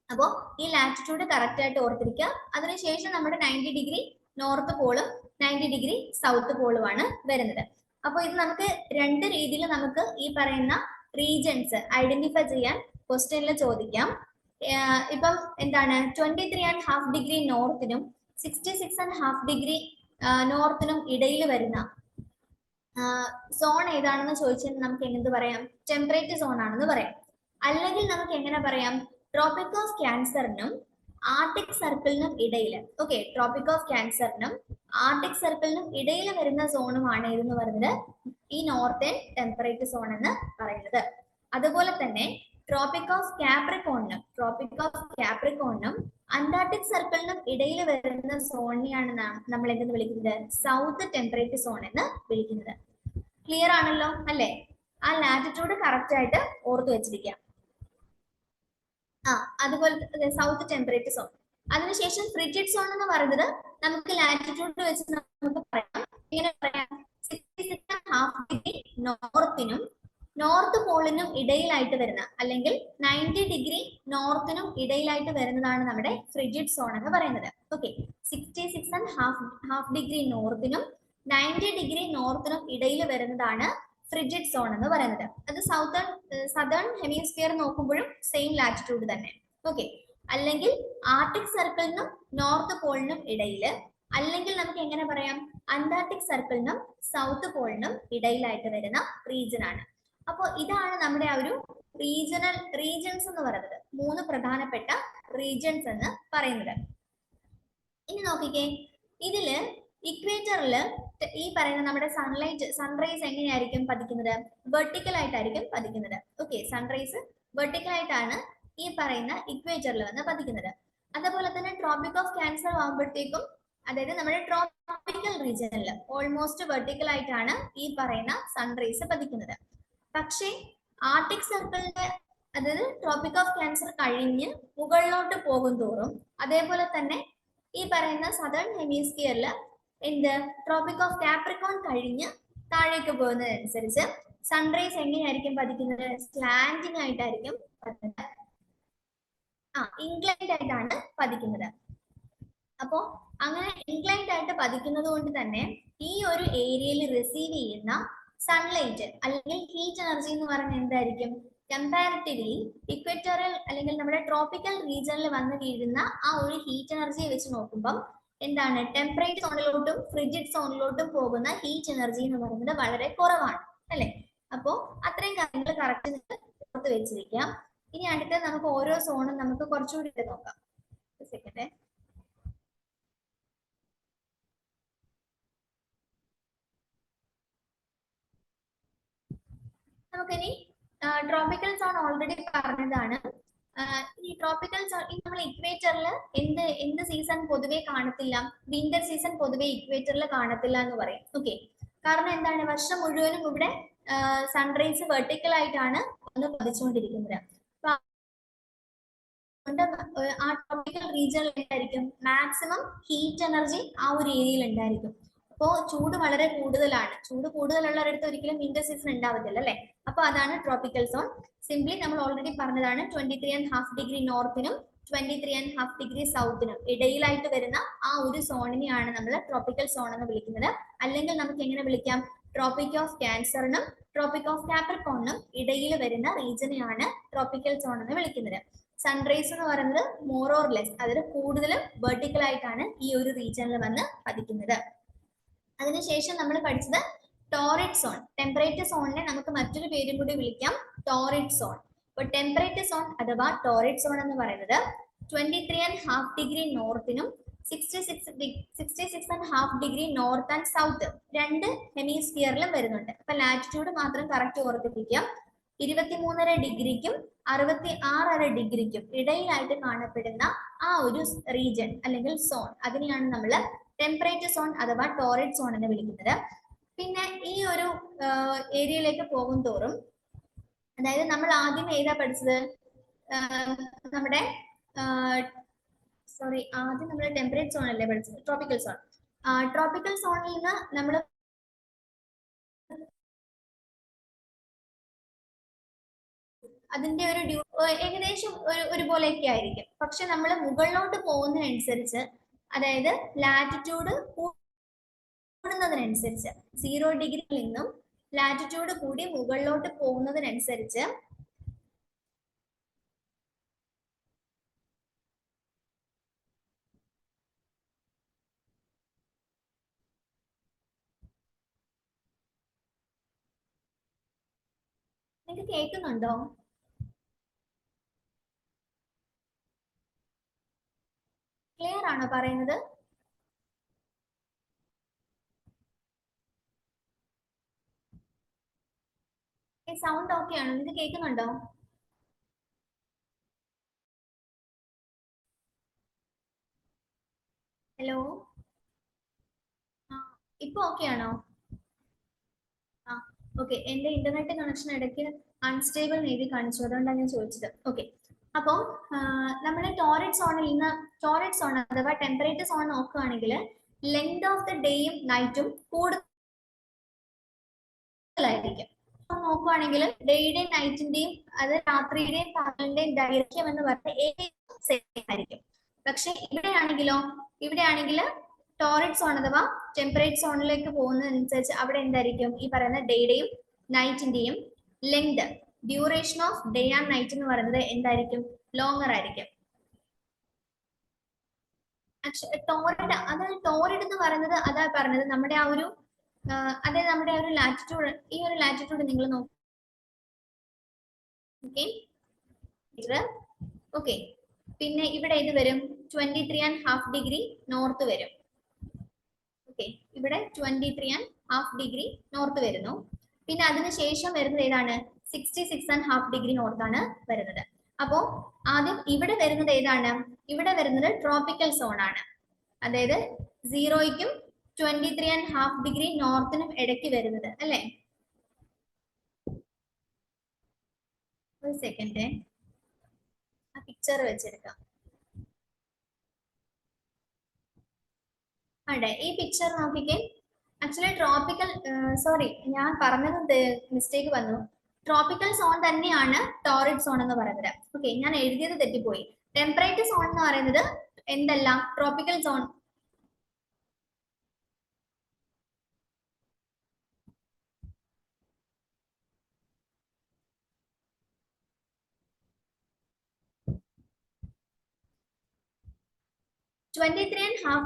അപ്പോ ഈ ലാറ്റിറ്റ്യൂഡ് കറക്റ്റ് ആയിട്ട് ഓർത്തിരിക്കുക. അതിനുശേഷം നമ്മുടെ 90 ഡിഗ്രി നോർത്ത് പോളും 90 ഡിഗ്രി സൗത്ത് പോളുമാണ് വരുന്നത്. അപ്പൊ ഇത് നമുക്ക് രണ്ട് രീതിയിൽ നമുക്ക് ഈ പറയുന്ന റീജൻസ് ഐഡന്റിഫൈ ചെയ്യാൻ ക്വസ്റ്റ്യനിൽ ചോദിക്കാം. ഇപ്പം എന്താണ് 23.5 ഡിഗ്രി നോർത്തിനും 66.5 ഡിഗ്രി നോർത്തിനും ഇടയിൽ വരുന്ന സോൺ ഏതാണെന്ന് ചോദിച്ചാൽ നമുക്ക് എന്ത് പറയാം? ടെമ്പറേറ്റ് സോൺ ആണെന്ന് പറയാം. അല്ലെങ്കിൽ നമുക്ക് എങ്ങനെ പറയാം? ട്രോപ്പിക് ഓഫ് ക്യാൻസറിനും ആർട്ടിക് സർക്കിളിനും ഇടയിൽ, ഓക്കെ, ട്രോപ്പിക് ഓഫ് ക്യാൻസറിനും ആർട്ടിക് സർക്കിളിനും ഇടയിൽ വരുന്ന സോണുമാണ് ഇതെന്ന് പറയുന്നത് ഈ നോർത്തേൺ ടെമ്പറേറ്റ് സോൺ എന്ന് പറയുന്നത്. അതുപോലെ തന്നെ ട്രോപ്പിക് ഓഫ് ക്യാപ്രിക്കോണിനും അന്റാർട്ടിക് സർക്കിളിനും ഇടയിൽ വരുന്ന സോണിനെയാണ് നമ്മൾ എന്തെന്ന് വിളിക്കുന്നത്? സൗത്ത് ടെമ്പറേറ്റ് സോൺ എന്ന് വിളിക്കുന്നത്. ക്ലിയർ ആണല്ലോ അല്ലെ? ആ ലാറ്റിറ്റ്യൂഡ് കറക്റ്റ് ആയിട്ട് ഓർത്തു വെച്ചിരിക്കാം. അതുപോലെ സൗത്ത് ടെമ്പറേറ്റ് സോൺ. അതിനുശേഷം ഫ്രിജിഡ് സോൺ എന്ന് പറയുന്നത് നമുക്ക് ലാറ്റിറ്റ്യൂഡ് വെച്ച് നമുക്ക് പറയാം. ഇങ്ങനെ പറയാം, 66.5 ഡിഗ്രി നോർത്തിനും നോർത്ത് പോളിനും ഇടയിലായിട്ട് വരുന്ന, അല്ലെങ്കിൽ 90 ഡിഗ്രി നോർത്തിനും ഇടയിലായിട്ട് വരുന്നതാണ് നമ്മുടെ ഫ്രിജിഡ് സോൺ എന്ന് പറയുന്നത്. ഓക്കെ, 66.5 ഡിഗ്രി നോർത്തിനും 90 ഡിഗ്രി നോർത്തിനും ഇടയിൽ വരുന്നതാണ് ഫ്രിജിഡ് സോൺ എന്ന് പറയുന്നത്. അത് സദേൺ ഹെമിസ്ഫിയർ നോക്കുമ്പോഴും സെയിം ലാറ്റിറ്റ്യൂഡ് തന്നെ. ഓക്കെ, അല്ലെങ്കിൽ ആർട്ടിക് സർക്കിളിനും നോർത്ത് പോളിനും ഇടയിൽ, അല്ലെങ്കിൽ നമുക്ക് എങ്ങനെ പറയാം? അന്റാർട്ടിക് സർക്കിളിനും സൗത്ത് പോളിനും ഇടയിലായിട്ട് വരുന്ന റീജിയൻ ആണ്. അപ്പോൾ ഇതാണ് നമ്മുടെ ആ ഒരു റീജിയൻസ് എന്ന് പറയുന്നത്, മൂന്ന് പ്രധാനപ്പെട്ട റീജിയൻസ് എന്ന് പറയുന്നത്. ഇനി നോക്കിക്കേ, ഇതില് ഇക്വേറ്ററിൽ ഈ പറയുന്ന നമ്മുടെ സൺറൈസ് എങ്ങനെയായിരിക്കും പതിക്കുന്നത്? വെർട്ടിക്കൽ ആയിട്ടായിരിക്കും പതിക്കുന്നത്. ഓക്കെ, സൺറൈസ് വെർട്ടിക്കൽ ആയിട്ടാണ് ഈ പറയുന്ന ഇക്വേറ്ററിൽ വന്ന് പതിക്കുന്നത്. അതുപോലെ തന്നെ ട്രോപ്പിക് ഓഫ് ക്യാൻസർ ആകുമ്പോഴത്തേക്കും, അതായത് നമ്മുടെ ട്രോപ്പിക്കൽ റീജിയനിൽ ഓൾമോസ്റ്റ് വെർട്ടിക്കൽ ആയിട്ടാണ് ഈ പറയുന്ന സൺറൈസ് പതിക്കുന്നത്. പക്ഷേ ആർട്ടിക് സർക്കിളിന്റെ, അതായത് ട്രോപ്പിക് ഓഫ് ക്യാൻസർ കഴിഞ്ഞ് മുകളിലോട്ട് പോകും തോറും, അതേപോലെ തന്നെ ഈ പറയുന്ന സദേൺ ഹെമിസ്ഫിയറിൽ എന്ത് ട്രോപ്പിക് ഓഫ് കാപ്രിക്കോൺ കഴിഞ്ഞ് താഴേക്ക് പോകുന്നതനുസരിച്ച് സൺറൈസ് എങ്ങനെയായിരിക്കും പതിക്കുന്നത്? സ്ലാന്റിംഗ് ആയിട്ടായിരിക്കും പതിക്കുന്നത്. ഇൻക്ലൈൻഡ് ആയിട്ടാണ് പതിക്കുന്നത്. അപ്പോ അങ്ങനെ ഇൻക്ലൈൻഡ് ആയിട്ട് പതിക്കുന്നത് കൊണ്ട് തന്നെ ഈ ഒരു ഏരിയയിൽ റിസീവ് ചെയ്യുന്ന സൺലൈറ്റ് അല്ലെങ്കിൽ ഹീറ്റ് എനർജി എന്ന് പറയുന്നത് എന്തായിരിക്കും? കമ്പാരിറ്റീവ്ലി ഇക്വേറ്റോറിയൽ അല്ലെങ്കിൽ നമ്മുടെ ട്രോപ്പിക്കൽ റീജിയനിൽ വന്ന് വീഴുന്ന ആ ഒരു ഹീറ്റ് എനർജിയെ വെച്ച് നോക്കുമ്പോൾ എന്താണ്? ടെമ്പറേറ്റ് സോണിലോട്ടും ഫ്രിജിഡ് സോണിലോട്ടും പോകുന്ന ഹീറ്റ് എനർജി എന്ന് പറയുന്നത് വളരെ കുറവാണ് അല്ലെ? അപ്പോ അത്രയും കാര്യങ്ങൾ കറക്റ്റ് ഓർത്ത് വെച്ചിരിക്കാം. ഇനി അടുത്ത നമുക്ക് ഓരോ സോണും നമുക്ക് കുറച്ചുകൂടി നോക്കാം. സെക്കൻഡ്, നമുക്കിനി ട്രോപ്പിക്കൽ സോൺ ഓൾറെഡി പറഞ്ഞതാണ്. ഈ ട്രോപ്പിക്കൽ സോൺ നമ്മൾ ഇക്വേറ്ററിൽ എന്ത് സീസൺ പൊതുവെ കാണത്തില്ല? വിന്റർ സീസൺ പൊതുവെ ഇക്വേറ്ററിൽ കാണത്തില്ല എന്ന് പറയും. ഓക്കെ, കാരണം എന്താണ്? വർഷം മുഴുവനും ഇവിടെ സൺറൈസ് വെർട്ടിക്കൽ ആയിട്ടാണ് വന്ന് പതിച്ചുകൊണ്ടിരിക്കുന്നത്. ആ ട്രോപ്പിക്കൽ റീജിയനിൽ എന്തായിരിക്കും? മാക്സിമം ഹീറ്റ് എനർജി ആ ഒരു ഏരിയയിൽ ഉണ്ടായിരിക്കും. അപ്പോ ചൂട് വളരെ കൂടുതലാണ്. ചൂട് കൂടുതലുള്ളവരടുത്ത് ഒരിക്കലും വിന്റർ സീസൺ ഉണ്ടാവത്തില്ല അല്ലെ? അപ്പൊ അതാണ് ട്രോപ്പിക്കൽ സോൺ. സിംപ്ലി നമ്മൾ ഓൾറെഡി പറഞ്ഞതാണ് 23.5 ഡിഗ്രി നോർത്തിനും 23.5 ഡിഗ്രി സൗത്തിനും ഇടയിലായിട്ട് വരുന്ന ആ ഒരു സോണിനെയാണ് നമ്മൾ ട്രോപ്പിക്കൽ സോൺ എന്ന് വിളിക്കുന്നത്. അല്ലെങ്കിൽ നമുക്ക് എങ്ങനെ വിളിക്കാം? ട്രോപ്പിക് ഓഫ് ക്യാൻസറിനും ട്രോപ്പിക് ഓഫ് കാപ്രിക്കോണിനും ഇടയിൽ വരുന്ന റീജിയനെയാണ് ട്രോപ്പിക്കൽ സോൺ എന്ന് വിളിക്കുന്നത്. സൺറൈസ് എന്ന് പറയുന്നത് മോർ ഓർ ലെസ്, അതായത് കൂടുതലും വെർട്ടിക്കൽ ആയിട്ടാണ് ഈ ഒരു റീജിയനിൽ വന്ന് പതിക്കുന്നത്. അതിനുശേഷം നമ്മൾ പഠിച്ചത് ടോറിഡ് സോൺ. ടെമ്പറേറ്റ് സോണിനെ നമുക്ക് മറ്റൊരു പേരും കൂടി വിളിക്കാം, ടോറിഡ് സോൺ. അപ്പോൾ ടെമ്പറേറ്റ് സോൺ അഥവാ ടോറിഡ് സോൺ എന്ന് പറയുന്നത് 23.5 ഡിഗ്രി നോർത്തിനും 66.5 ഡിഗ്രി നോർത്ത് ആൻഡ് സൗത്ത് രണ്ട് ഹെമിസ്ഫിയറിലും വരുന്നുണ്ട്. അപ്പൊ ലാറ്റിറ്റ്യൂഡ് മാത്രം കറക്റ്റ് ഓർത്തിരിക്കുക. 23.5 ഡിഗ്രിക്കും 66.5 ഡിഗ്രിക്കും ഇടയിലായിട്ട് കാണപ്പെടുന്ന ആ ഒരു റീജൻ അല്ലെങ്കിൽ സോൺ, അതിനെയാണ് നമ്മൾ ടെമ്പറേറ്റ് സോൺ അഥവാ ടോറിഡ് സോൺ എന്ന് വിളിക്കുന്നത്. പിന്നെ ഈ ഒരു ഏരിയയിലേക്ക് പോകും തോറും, അതായത് നമ്മൾ ആദ്യം ഏതാ പഠിച്ചത്, നമ്മുടെ ആദ്യം നമ്മൾ ടെമ്പറേറ്റ് സോൺ അല്ലേ പഠിച്ചത്, ട്രോപ്പിക്കൽ സോൺ. ട്രോപ്പിക്കൽ സോണിൽ നിന്ന് നമ്മൾ അതിന്റെ ഒരു ഏകദേശം ഒരുപോലെയൊക്കെ ആയിരിക്കും. പക്ഷെ നമ്മൾ മുകളിലോട്ട് പോകുന്നതിനനുസരിച്ച്, അതായത് ലാറ്റിറ്റ്യൂഡ് കൂടുന്നതിനനുസരിച്ച് 0 ഡിഗ്രിയിൽ നിന്നും ലാറ്റിറ്റ്യൂഡ് കൂടി മുകളിലോട്ട് പോകുന്നതിനനുസരിച്ച് നിങ്ങൾക്ക് കേൾക്കുന്നുണ്ടോ? ക്ലിയർ ആണോ പറയുന്നത്? സൗണ്ട് ഓക്കെ ആണോ? നിങ്ങൾക്ക് കേൾക്കുന്നുണ്ടോ? ഹലോ, ഇപ്പൊ ഓക്കെ ആണോ? ഓക്കെ, എന്റെ ഇന്റർനെറ്റ് കണക്ഷൻ ഇടയ്ക്ക് അൺസ്റ്റേബിൾ എഴുതി കാണിച്ചു, അതുകൊണ്ടാണ് ഞാൻ ചോദിച്ചത്. ഓക്കെ, അപ്പോൾ നമ്മുടെ ടോറിഡ് സോണിൽ നിന്ന്, ടോറിഡ് സോൺ അഥവാ ടെമ്പറേച്ചർ സോൺ നോക്കുകയാണെങ്കിൽ ലെങ്ത് ഓഫ് ദ ഡേയും നൈറ്റും കൂടുതലായിരിക്കും. നോക്കുകയാണെങ്കിൽ ഡേയുടെയും നൈറ്റിന്റെയും, അത് രാത്രിയുടെയും പകലിന്റെയും ദൈർഘ്യം എന്ന് പറഞ്ഞാൽ സെയിം ആയിരിക്കും. പക്ഷെ ഇവിടെയാണെങ്കിൽ ടോറിഡ് സോൺ അഥവാ ടെമ്പറേറ്റ് സോണിലേക്ക് പോകുന്നതനുസരിച്ച് അവിടെ എന്തായിരിക്കും, ഈ പറയുന്ന ഡേയുടെയും നൈറ്റിന്റെയും length, duration of day and night എന്ന് പറയുന്നത് എന്തായിരിക്കും, ലോങ്ങർ ആയിരിക്കും. ടോറിഡ്, അത് ടോറിഡ് എന്ന് പറയുന്നത് അതാ പറഞ്ഞത് നമ്മുടെ ആ ഒരു, അതായത് നമ്മുടെ ഒരു ലാറ്റിറ്റ്യൂഡ്, ഈ ഒരു ലാറ്റിറ്റ്യൂഡ് നിങ്ങൾ നോക്കും. ഓക്കെ, പിന്നെ ഇവിടെ ഇത് വരും 23.5 ഡിഗ്രി നോർത്ത് വരും. ഓക്കെ, ഇവിടെ 23.5 ഡിഗ്രി നോർത്ത് വരുന്നു. പിന്നെ അതിനുശേഷം വരുന്നത് ഏതാണ്, 66.5 ഡിഗ്രി നോർത്ത് ആണ് വരുന്നത്. അപ്പോ ആദ്യം ഇവിടെ വരുന്നത് ഏതാണ്, ഇവിടെ വരുന്നത് ട്രോപ്പിക്കൽ സോൺ ആണ്. അതായത് 0യ്ക്കും 23.5 ഡിഗ്രി നോർത്തിനും ഇടയ്ക്ക് വരുന്നത് അല്ലേ. ഒരു സെക്കൻഡ്, ആ പിക്ചർ വെച്ചെടുക്കാം. അതെ, ഈ പിക്ചർ നോക്കിക്കേ. ആക്ച്വലി ട്രോപ്പിക്കൽ, സോറി ഞാൻ പറഞ്ഞത് മിസ്റ്റേക്ക് വന്നു. ട്രോപ്പിക്കൽ സോൺ തന്നെയാണ് ടോറിഡ് സോൺ എന്ന് പറയുന്നത്. ഓക്കെ, ഞാൻ എഴുതിയത് തെറ്റിപ്പോയി. ടെമ്പറേറ്റ് സോൺ എന്ന് പറയുന്നത് എന്തല്ല, ട്രോപ്പിക്കൽ സോൺ.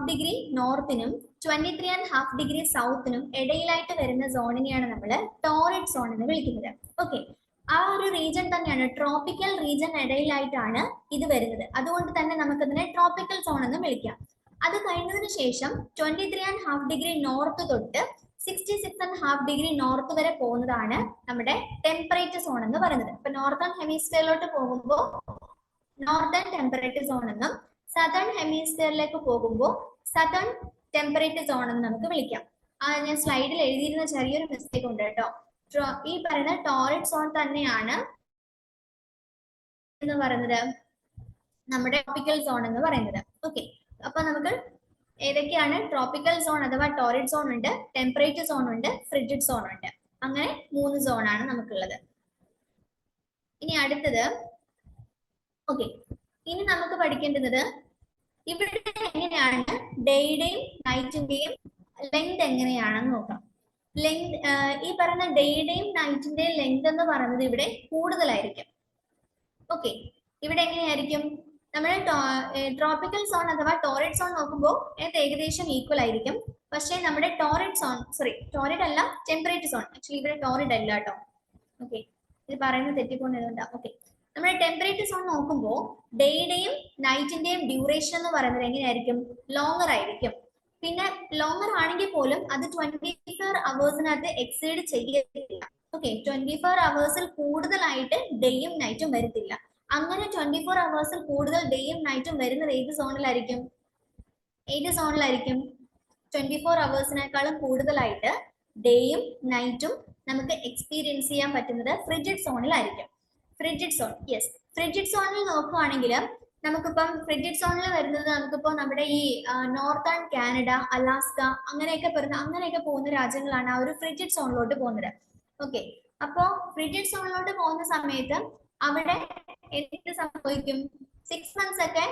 ഡിഗ്രി നോർത്തിനും 23.5 ഡിഗ്രി സൗത്തിനും ഇടയിലായിട്ട് വരുന്ന സോണിനെയാണ് നമ്മൾ ടോറിഡ് സോൺ എന്ന് വിളിക്കുന്നത്. ഓക്കെ, ആ ഒരു റീജൻ തന്നെയാണ്, ട്രോപ്പിക്കൽ റീജൻ ഇടയിലായിട്ടാണ് ഇത് വരുന്നത്. അതുകൊണ്ട് തന്നെ നമുക്കതിനെ ട്രോപ്പിക്കൽ സോൺ എന്ന് വിളിക്കാം. അത് കഴിഞ്ഞതിന് ശേഷം 23.5 ഡിഗ്രി നോർത്ത് തൊട്ട് 66.5 ഡിഗ്രി നോർത്ത് വരെ പോകുന്നതാണ് നമ്മുടെ ടെമ്പറേച്ചർ സോൺ എന്ന് പറയുന്നത്. ഇപ്പൊ നോർത്തേൺ ഹെമിസ്ഫിയറിലോട്ട് പോകുമ്പോൾ നോർത്തേൺ ടെമ്പറേച്ചർ സോൺ എന്നും, സദേൺ ഹെമിസ്ഫിയറിലേക്ക് പോകുമ്പോൾ സദേൺ ടെമ്പറേച്ചർ സോൺ എന്ന് നമുക്ക് വിളിക്കാം. ഞാൻ സ്ലൈഡിൽ എഴുതിയിരുന്ന ചെറിയൊരു മിസ്റ്റേക്ക് ഉണ്ട് കേട്ടോ. ഈ പറയുന്ന ടോറിഡ് സോൺ തന്നെയാണ് എന്ന് പറയുന്നത് നമ്മുടെ ട്രോപ്പിക്കൽ സോൺ എന്ന് പറയുന്നത്. ഓക്കെ, അപ്പൊ നമുക്ക് ഏതൊക്കെയാണ് ട്രോപ്പിക്കൽ സോൺ അഥവാ ടോറിഡ് സോൺ ഉണ്ട്, ടെമ്പറേച്ചർ സോൺ ഉണ്ട്, ഫ്രിജിഡ് സോൺ ഉണ്ട്. അങ്ങനെ 3 സോണാണ് നമുക്കുള്ളത്. ഇനി അടുത്തത്, ഓക്കെ, ഇനി നമുക്ക് പഠിക്കേണ്ടത് ഇവിടെ എങ്ങനെയാണ് ഡേയുടെയും നൈറ്റിന്റെയും ലെങ്ത് എങ്ങനെയാണെന്ന് നോക്കാം. ലെങ്ത്, ഈ പറയുന്ന ഡേയുടെയും നൈറ്റിന്റെയും ലെങ്ത് എന്ന് പറയുന്നത് ഇവിടെ കൂടുതലായിരിക്കും. ഓക്കെ, ഇവിടെ എങ്ങനെയായിരിക്കും, നമ്മൾ ട്രോപ്പിക്കൽ സോൺ അഥവാ ടോറിഡ് സോൺ നോക്കുമ്പോൾ ഇത് ഏകദേശം ഈക്വൽ ആയിരിക്കും. പക്ഷേ നമ്മുടെ ടോറിഡ് സോൺ, ടോറിഡ് അല്ല, ടെമ്പറേച്ചർ സോൺ, ആക്ച്വലി ഇവിടെ ടോറിഡ് അല്ല കേട്ടോ. ഓക്കെ, ഇത് പറയുന്നത് തെറ്റിപ്പോകുന്നതുകൊണ്ടാ. ഓക്കെ, നമ്മുടെ ടെമ്പറേച്ചർ സോൺ നോക്കുമ്പോൾ ഡേയുടെയും നൈറ്റിന്റെയും ഡ്യൂറേഷൻ എന്ന് പറയുന്നത് എങ്ങനെയായിരിക്കും? ലോങ്ങർ ആയിരിക്കും. പിന്നെ ലോങ്ങർ ആണെങ്കിൽ പോലും അത് 24 അവേഴ്സിനകത്ത് എക്സീഡ് ചെയ്യത്തില്ല. ഓക്കെ, 24 അവേഴ്സിൽ കൂടുതലായിട്ട് ഡേയും നൈറ്റും വരത്തില്ല. അങ്ങനെ 24 അവേഴ്സിൽ കൂടുതൽ ഡേയും നൈറ്റും വരുന്നത് ഏത് സോണിലായിരിക്കും? 24 അവേഴ്സിനേക്കാളും കൂടുതലായിട്ട് ഡേയും നൈറ്റും നമുക്ക് എക്സ്പീരിയൻസ് ചെയ്യാൻ പറ്റുന്നത് ഫ്രിഡ്ജിഡ് സോണിലായിരിക്കും. ഫ്രിഡ്ജിഡ് സോൺ, യെസ്. ഫ്രിഡ്ജിഡ് സോണിൽ നോക്കുവാണെങ്കിൽ നമുക്കിപ്പം ഫ്രിഡ്ജിഡ് സോണിൽ വരുന്നത് നമുക്കിപ്പോ നമ്മുടെ ഈ നോർത്തേൺ കാനഡ, അലാസ്ക അങ്ങനെയൊക്കെ പോകുന്ന രാജ്യങ്ങളാണ് ആ ഒരു ഫ്രിഡ്ജിഡ് സോണിലോട്ട് പോകുന്നത്. ഓക്കെ, അപ്പോ ഫ്രിഡ്ജിഡ് സോണിലോട്ട് പോകുന്ന സമയത്ത് അവിടെ എന്ത് സംഭവിക്കും? 6 months ഒക്കെ,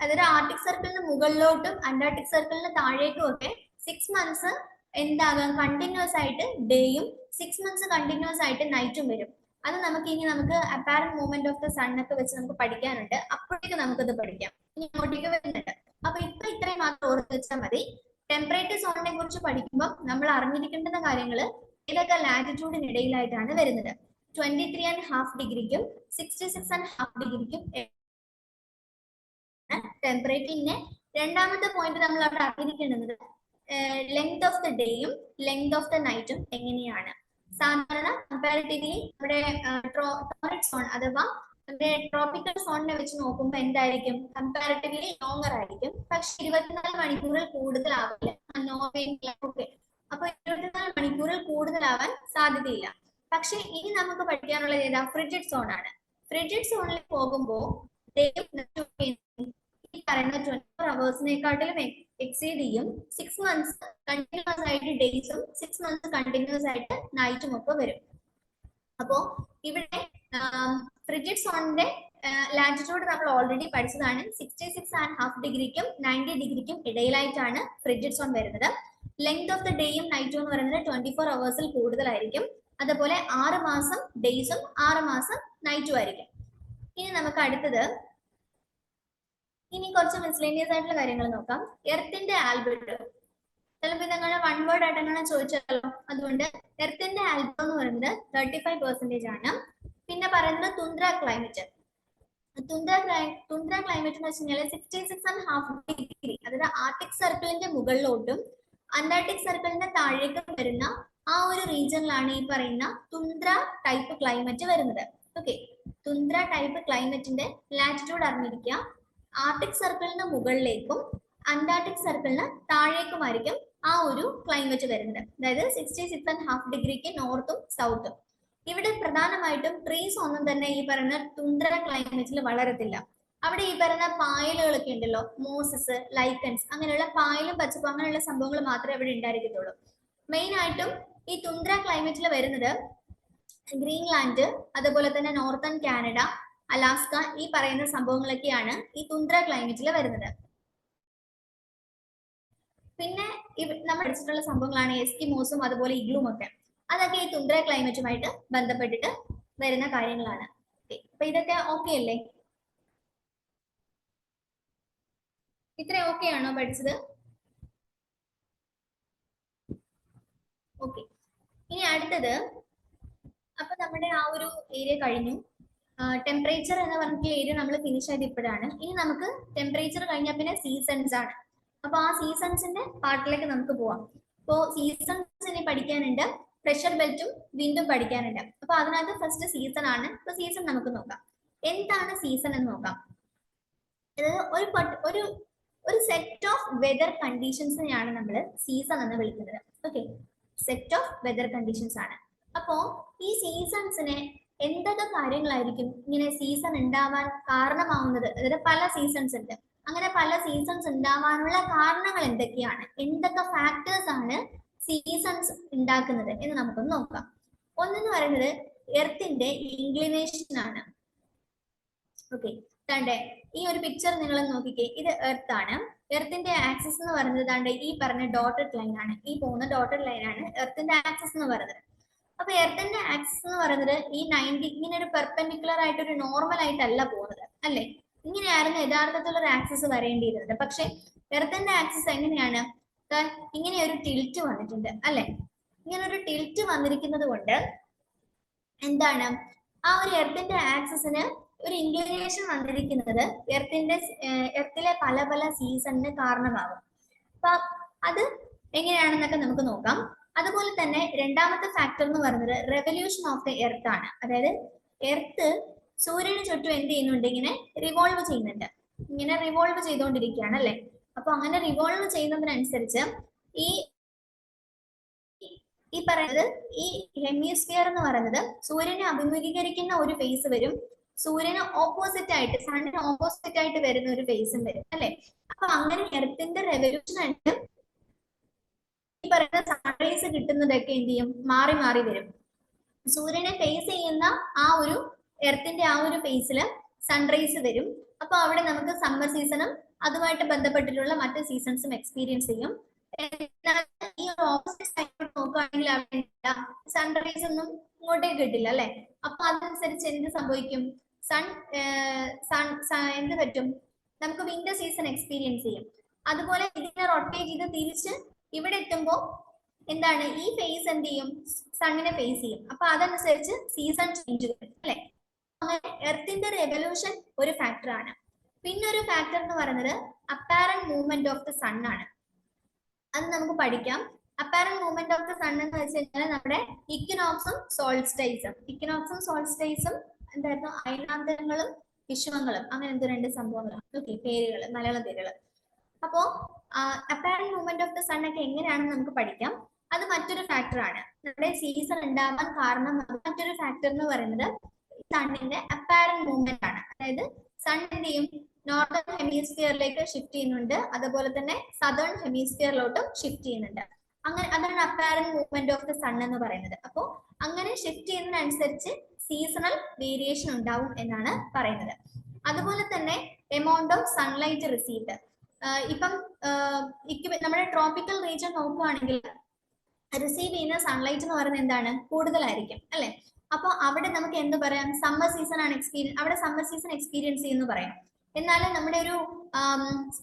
അതായത് ആർട്ടിക് സർക്കിളിന് മുകളിലോട്ടും അന്റാർട്ടിക് സർക്കിളിന് താഴേക്കും ഒക്കെ 6 months എന്താകും? കണ്ടിന്യൂസ് ആയിട്ട് ഡേയും 6 months കണ്ടിന്യൂസ് ആയിട്ട് നൈറ്റും വരും. അത് നമുക്ക് apparent movement of the sun ഒക്കെ വെച്ച് നമുക്ക് പഠിക്കാനുണ്ട്. അപ്പോഴേക്ക് നമുക്കത് പഠിക്കാം. ഇനി അങ്ങോട്ടേക്ക് വരുന്നുണ്ട്. അപ്പൊ ഇത്രയും മാത്രം ഓർത്ത് വെച്ചാൽ മതി. ടെമ്പറേച്ചർ സോണിനെ കുറിച്ച് പഠിക്കുമ്പോൾ നമ്മൾ അറിഞ്ഞിരിക്കേണ്ട കാര്യങ്ങൾ ഏതൊക്കെ ലാറ്റിറ്റ്യൂഡിനിടയിലായിട്ടാണ് വരുന്നത്. 23.5 ഡിഗ്രിക്കും 66.5 ഡിഗ്രിക്കും ടെമ്പറേച്ചറിന്റെ രണ്ടാമത്തെ പോയിന്റ് നമ്മൾ അവിടെ അറിഞ്ഞിരിക്കേണ്ടത് ലെങ്ത് ഓഫ് ദ ഡേയും ലെങ്ത് ഓഫ് ദ നൈറ്റും എങ്ങനെയാണ്. സാധാരണ കമ്പാരിറ്റീവ്ലി നമ്മുടെ ടോറിഡ് സോൺ അഥവാ നമ്മുടെ ട്രോപ്പിക്കൽ സോണിനെ വെച്ച് നോക്കുമ്പോൾ എന്തായിരിക്കും? കമ്പാരിറ്റീവ്ലി ലോങ്ങർ ആയിരിക്കും. പക്ഷെ 24 മണിക്കൂറിൽ കൂടുതലാവില്ല. ഓക്കെ, അപ്പൊ 24 മണിക്കൂറിൽ കൂടുതലാവാൻ സാധ്യതയില്ല. പക്ഷെ ഇനി നമുക്ക് പഠിക്കാനുള്ളത് ഏതാ? ഫ്രിഡ്ജിഡ് സോൺ ആണ്. ഫ്രിഡ്ജിഡ് സോണിൽ പോകുമ്പോൾ ഈ പറയുന്ന 24 അവേഴ്സിനെക്കാട്ടിലും എക്സീഡ് ചെയ്യും. 6 months കണ്ടിന്യൂസ് ആയിട്ട് ഡേയ്സും 6 months കണ്ടിന്യൂസ് ആയിട്ട് നൈറ്റും ഒക്കെ വരും. അപ്പോ ഇവിടെ ഫ്രിഡ്ജിഡ് സോണിന്റെ ലാറ്റിറ്റ്യൂഡ് നമ്മൾ ഓൾറെഡി പഠിച്ചതാണ്. 66.5 ഡിഗ്രിക്കും 90 ഡിഗ്രിക്കും ഇടയിലായിട്ടാണ് ഫ്രിഡ്ജിഡ് സോൺ വരുന്നത്. ലെങ്ത് ഓഫ് ദ ഡേയും നൈറ്റും എന്ന് പറയുന്നത് 24 അവേഴ്സിൽ കൂടുതലായിരിക്കും. അതുപോലെ 6 മാസം ഡേയ്സും 6 മാസം നൈറ്റും ആയിരിക്കും. ഇനി നമുക്ക് അടുത്തത് കുറച്ച് മിസ്ലേനിയസ് ആയിട്ടുള്ള കാര്യങ്ങൾ നോക്കാം. എർത്തിന്റെ ആൽബർട്ട് ചിലപ്പോൾ ഇതങ്ങനെ 1 word ആയിട്ട് അങ്ങനെ ചോദിച്ചാലോ. അതുകൊണ്ട് എർത്തിന്റെ ആൽബം എന്ന് പറയുന്നത് 35% ആണ്. പിന്നെ പറയുന്നത് തുന്ദ്ര ക്ലൈമറ്റ്. തുന്ദ്ര ക്ലൈമറ്റ് എന്ന് വെച്ച് കഴിഞ്ഞാൽ 66.5 ഡിഗ്രി, അതായത് ആർട്ടിക് സർക്കിളിന്റെ മുകളിലോട്ടും അന്റാർട്ടിക് സർക്കിളിന്റെ താഴേക്കും വരുന്ന ആ ഒരു റീജിയനിലാണ് ഈ പറയുന്ന തുന്ദ്ര ടൈപ്പ് ക്ലൈമറ്റ് വരുന്നത്. ഓക്കെ, തുന്ദ്ര ടൈപ്പ് ക്ലൈമറ്റിന്റെ ലാറ്റിറ്റ്യൂഡ് അറിഞ്ഞിരിക്കുക. ആർട്ടിക് സർക്കിളിന് മുകളിലേക്കും അന്റാർട്ടിക് സർക്കിളിന് താഴേക്കുമായിരിക്കും ആ ഒരു ക്ലൈമറ്റ് വരുന്നത്. അതായത് 66.5 ഡിഗ്രിക്ക് നോർത്തും സൗത്തും. ഇവിടെ പ്രധാനമായിട്ടും ട്രീസ് ഒന്നും തന്നെ ഈ പറയുന്ന തുന്ദ്ര ക്ലൈമറ്റിൽ വളരത്തില്ല. അവിടെ ഈ പറയുന്ന പായലുകളൊക്കെ ഉണ്ടല്ലോ, മോസസ്, ലൈക്കൻസ്, അങ്ങനെയുള്ള പായലും പച്ചപ്പും അങ്ങനെയുള്ള സംഭവങ്ങൾ മാത്രമേ അവിടെ ഉണ്ടായിരിക്കത്തുള്ളൂ. മെയിൻ ആയിട്ടും ഈ തുന്ദ്ര ക്ലൈമറ്റിൽ വരുന്നത് ഗ്രീൻലാൻഡ്, അതുപോലെ തന്നെ നോർത്തേൺ കാനഡ, അലാസ്ക, ഈ പറയുന്ന സംഭവങ്ങളൊക്കെയാണ് ഈ തുന്ദ്ര ക്ലൈമറ്റിൽ വരുന്നത്. പിന്നെ നമ്മൾ പഠിച്ചിട്ടുള്ള സംഭവങ്ങളാണ് എസ്കിമോസും അതുപോലെ ഇഗ്ലൂം ഒക്കെ. അതൊക്കെ ഈ തുന്ദ്ര ക്ലൈമറ്റുമായിട്ട് ബന്ധപ്പെട്ടിട്ട് വരുന്ന കാര്യങ്ങളാണ്. അപ്പൊ ഇതൊക്കെ ഓക്കെ അല്ലേ? ഇത്ര ഓക്കെ ആണോ പഠിച്ചത്? ഓക്കെ, ഇനി അടുത്തത്, അപ്പൊ നമ്മുടെ ആ ഒരു ഏരിയ കഴിഞ്ഞു. ടെമ്പറേച്ചർ എന്ന് പറഞ്ഞ ഏരിയ നമ്മൾ ഫിനിഷ് ആയത് ഇപ്പോഴാണ്. ഇനി നമുക്ക് ടെമ്പറേച്ചർ കഴിഞ്ഞാൽ പിന്നെ സീസൺസ് ആണ്. അപ്പൊ ആ സീസൺസിന്റെ പാർട്ടിലേക്ക് നമുക്ക് പോവാം. ഇപ്പോ സീസൺസ് ഇനി പഠിക്കാനുണ്ട്, പ്രഷർ ബെൽറ്റും വിൻഡും പഠിക്കാനുണ്ട്. അപ്പൊ അതിനകത്ത് ഫസ്റ്റ് സീസൺ ആണ്. അപ്പൊ സീസൺ നമുക്ക് നോക്കാം. എന്താണ് സീസൺ എന്ന് നോക്കാം. അതായത് ഒരു സെറ്റ് ഓഫ് വെതർ കണ്ടീഷൻസിനെയാണ് നമ്മൾ സീസൺ എന്ന് വിളിക്കുന്നത്. Okay, set of weather conditions ആണ്. അപ്പോ ഈ സീസൺസിനെ എന്തൊക്കെ കാര്യങ്ങളായിരിക്കും ഇങ്ങനെ സീസൺ ഉണ്ടാവാൻ കാരണമാവുന്നത്? അതായത് പല സീസൺസ് ഉണ്ട്. അങ്ങനെ പല സീസൺസ് ഉണ്ടാവാനുള്ള കാരണങ്ങൾ എന്തൊക്കെയാണ്, എന്തൊക്കെ ഫാക്ടേഴ്സ് ആണ് സീസൺസ് ഉണ്ടാക്കുന്നത് എന്ന് നമുക്കൊന്ന് നോക്കാം. ഒന്നെന്ന് പറയുന്നത് എർത്തിന്റെ ഇൻക്ലിനേഷൻ ആണ്. ഓക്കെ, താണ്ടെ ഈ ഒരു പിക്ചർ നിങ്ങൾ നോക്കിക്കേ. ഇത് എർത്ത് ആണ്. എർത്തിന്റെ ആക്സിസ് എന്ന് പറയുന്നത് താണ്ടെ ഈ പറഞ്ഞ ഡോട്ടഡ് ലൈൻ ആണ്. ഈ പോകുന്ന ഡോട്ടഡ് ലൈൻ ആണ് എർത്തിന്റെ ആക്സിസ് എന്ന് പറയുന്നത്. അപ്പൊ എർത്തിന്റെ ആക്സിസ് എന്ന് പറയുന്നത് ഈ 90 ഇങ്ങനെ ഒരു പെർപെൻഡിക്കുലർ ആയിട്ട് ഒരു നോർമൽ ആയിട്ടല്ല പോകുന്നത്, അല്ലെ? ഇങ്ങനെയായിരുന്നു യഥാർത്ഥത്തിൽ ഒരു ആക്സിസ് വരേണ്ടിയിരുന്നത്. പക്ഷെ എർത്തിന്റെ ആക്സിസ് എങ്ങനെയാണ്? ഇങ്ങനെ ഒരു ടിൽറ്റ് വന്നിട്ടുണ്ട്, അല്ലെ? ഇങ്ങനെ ഒരു ടിൽറ്റ് വന്നിരിക്കുന്നത് കൊണ്ട് എന്താണ്, ആ ഒരു എർത്തിന്റെ ആക്സിസിന് ഒരു ഇൻക്ലിനേഷൻ വന്നിരിക്കുന്നത് എർത്തിലെ പല പല സീസണിന് കാരണമാകും. അപ്പൊ അത് എങ്ങനെയാണെന്നൊക്കെ നമുക്ക് നോക്കാം. അതുപോലെ തന്നെ രണ്ടാമത്തെ ഫാക്ടർ എന്ന് പറയുന്നത് റെവല്യൂഷൻ ഓഫ് ദ എർത്ത് ആണ്. അതായത് എർത്ത് സൂര്യന് ചുറ്റും എന്ത് ചെയ്യുന്നുണ്ട്, ഇങ്ങനെ റിവോൾവ് ചെയ്യുന്നുണ്ട്, ഇങ്ങനെ റിവോൾവ് ചെയ്തുകൊണ്ടിരിക്കുകയാണ് അല്ലെ. അപ്പൊ അങ്ങനെ റിവോൾവ് ചെയ്യുന്നതിനനുസരിച്ച് ഈ ഈ പറയുന്നത് ഈ ഹെമിസ്ഫിയർ എന്ന് പറയുന്നത് സൂര്യനെ അഭിമുഖീകരിക്കുന്ന ഒരു ഫേസ് വരും, സൂര്യന് ഓപ്പോസിറ്റ് ആയിട്ട്, സണ്ണിന് ഓപ്പോസിറ്റ് ആയിട്ട് വരുന്ന ഒരു ഫേസും വരും അല്ലെ. അപ്പൊ അങ്ങനെ എർത്തിന്റെ റെവല്യൂഷൻ ആയിട്ട് ഈ പറയുന്ന സൺറൈസ് കിട്ടുന്നതൊക്കെ എന്ത് ചെയ്യും, മാറി മാറി വരും. സൂര്യനെ ഫേസ് ചെയ്യുന്ന ആ ഒരു എർത്തിന്റെ ആ ഒരു ഫേസിൽ സൺറൈസ് വരും. അപ്പൊ അവിടെ നമുക്ക് സമ്മർ സീസണും അതുമായിട്ട് ബന്ധപ്പെട്ടിട്ടുള്ള മറ്റ് സീസൺസും എക്സ്പീരിയൻസ് ചെയ്യും. ഈ ഒരു ഓപ്പോസിറ്റ് സൈഡ് നോക്കുകയാണെങ്കിൽ അവിടെ സൺറൈസ് ഒന്നും ഇങ്ങോട്ടേക്ക് കിട്ടില്ല അല്ലെ. അപ്പൊ അതനുസരിച്ച് എന്ത് സംഭവിക്കും, എന്ത് പറ്റും, നമുക്ക് വിന്റർ സീസൺ എക്സ്പീരിയൻസ് ചെയ്യും. അതുപോലെ ഇതിനെ റൊട്ടേറ്റ് ചെയ്ത് തിരിച്ച് ഇവിടെ എത്തുമ്പോൾ എന്താണ്, ഈ ഫേസ് എന്ത് ചെയ്യും, സണ്ണിനെ ഫേസ് ചെയ്യും. അപ്പൊ അതനുസരിച്ച് സീസൺ ചേഞ്ച് വരും അല്ലെ. അങ്ങനെ എർത്തിന്റെ റെവല്യൂഷൻ ഒരു ഫാക്ടർ ആണ്. പിന്നെ ഒരു ഫാക്ടർ എന്ന് പറയുന്നത് apparent movement of the sun ആണ്. അത് നമുക്ക് പഠിക്കാം. Apparent movement of the sun എന്ന് വെച്ച് കഴിഞ്ഞാൽ നമ്മുടെ ഇക്വിനോക്സും സോൾസ്റ്റൈസും എന്തായിരുന്നു, അയനാന്തരങ്ങളും വിശ്വങ്ങളും, അങ്ങനെ എന്തോ രണ്ട് സംഭവങ്ങളും. ഓക്കെ, പേരുകൾ, മലയാളം പേരുകൾ. അപ്പോ apparent movement of the sun ഒക്കെ എങ്ങനെയാണെന്ന് നമുക്ക് പഠിക്കാം. അത് മറ്റൊരു ഫാക്ടർ ആണ്. നമ്മുടെ സീസൺ ഉണ്ടാവാൻ കാരണം മറ്റൊരു ഫാക്ടർ എന്ന് പറയുന്നത് സണ്ണിന്റെ അപ്പാരന്റ് മൂവ്മെന്റ് ആണ്. അതായത് സൺ എന്ത് ചെയ്യും, നോർത്തേൺ ഹെമിസ്ഫിയറിലേക്ക് ഷിഫ്റ്റ് ചെയ്യുന്നുണ്ട്, അതുപോലെ തന്നെ സദേൺ ഹെമിസ്ഫിയറിലോട്ടും ഷിഫ്റ്റ് ചെയ്യുന്നുണ്ട്. അങ്ങനെ അതാണ് apparent movement of the sun എന്ന് പറയുന്നത്. അപ്പോൾ അങ്ങനെ ഷിഫ്റ്റ് ചെയ്യുന്നതിനനുസരിച്ച് സീസണൽ വേരിയേഷൻ ഉണ്ടാവും എന്നാണ് പറയുന്നത്. അതുപോലെ തന്നെ എമൗണ്ട് ഓഫ് സൺലൈറ്റ് റിസീവ്ഡ്. ഇപ്പം നമ്മുടെ ട്രോപ്പിക്കൽ റീജിയൻ നോക്കുകയാണെങ്കിൽ റിസീവ് ചെയ്യുന്ന സൺലൈറ്റ് എന്ന് പറയുന്നത് എന്താണ്, കൂടുതലായിരിക്കും അല്ലെ. അപ്പൊ അവിടെ നമുക്ക് എന്ത് പറയാം, സമ്മർ സീസൺ ആണ് അവിടെ സമ്മർ സീസൺ എക്സ്പീരിയൻസ് ചെയ്യുന്നു പറയാം. എന്നാലും നമ്മുടെ ഒരു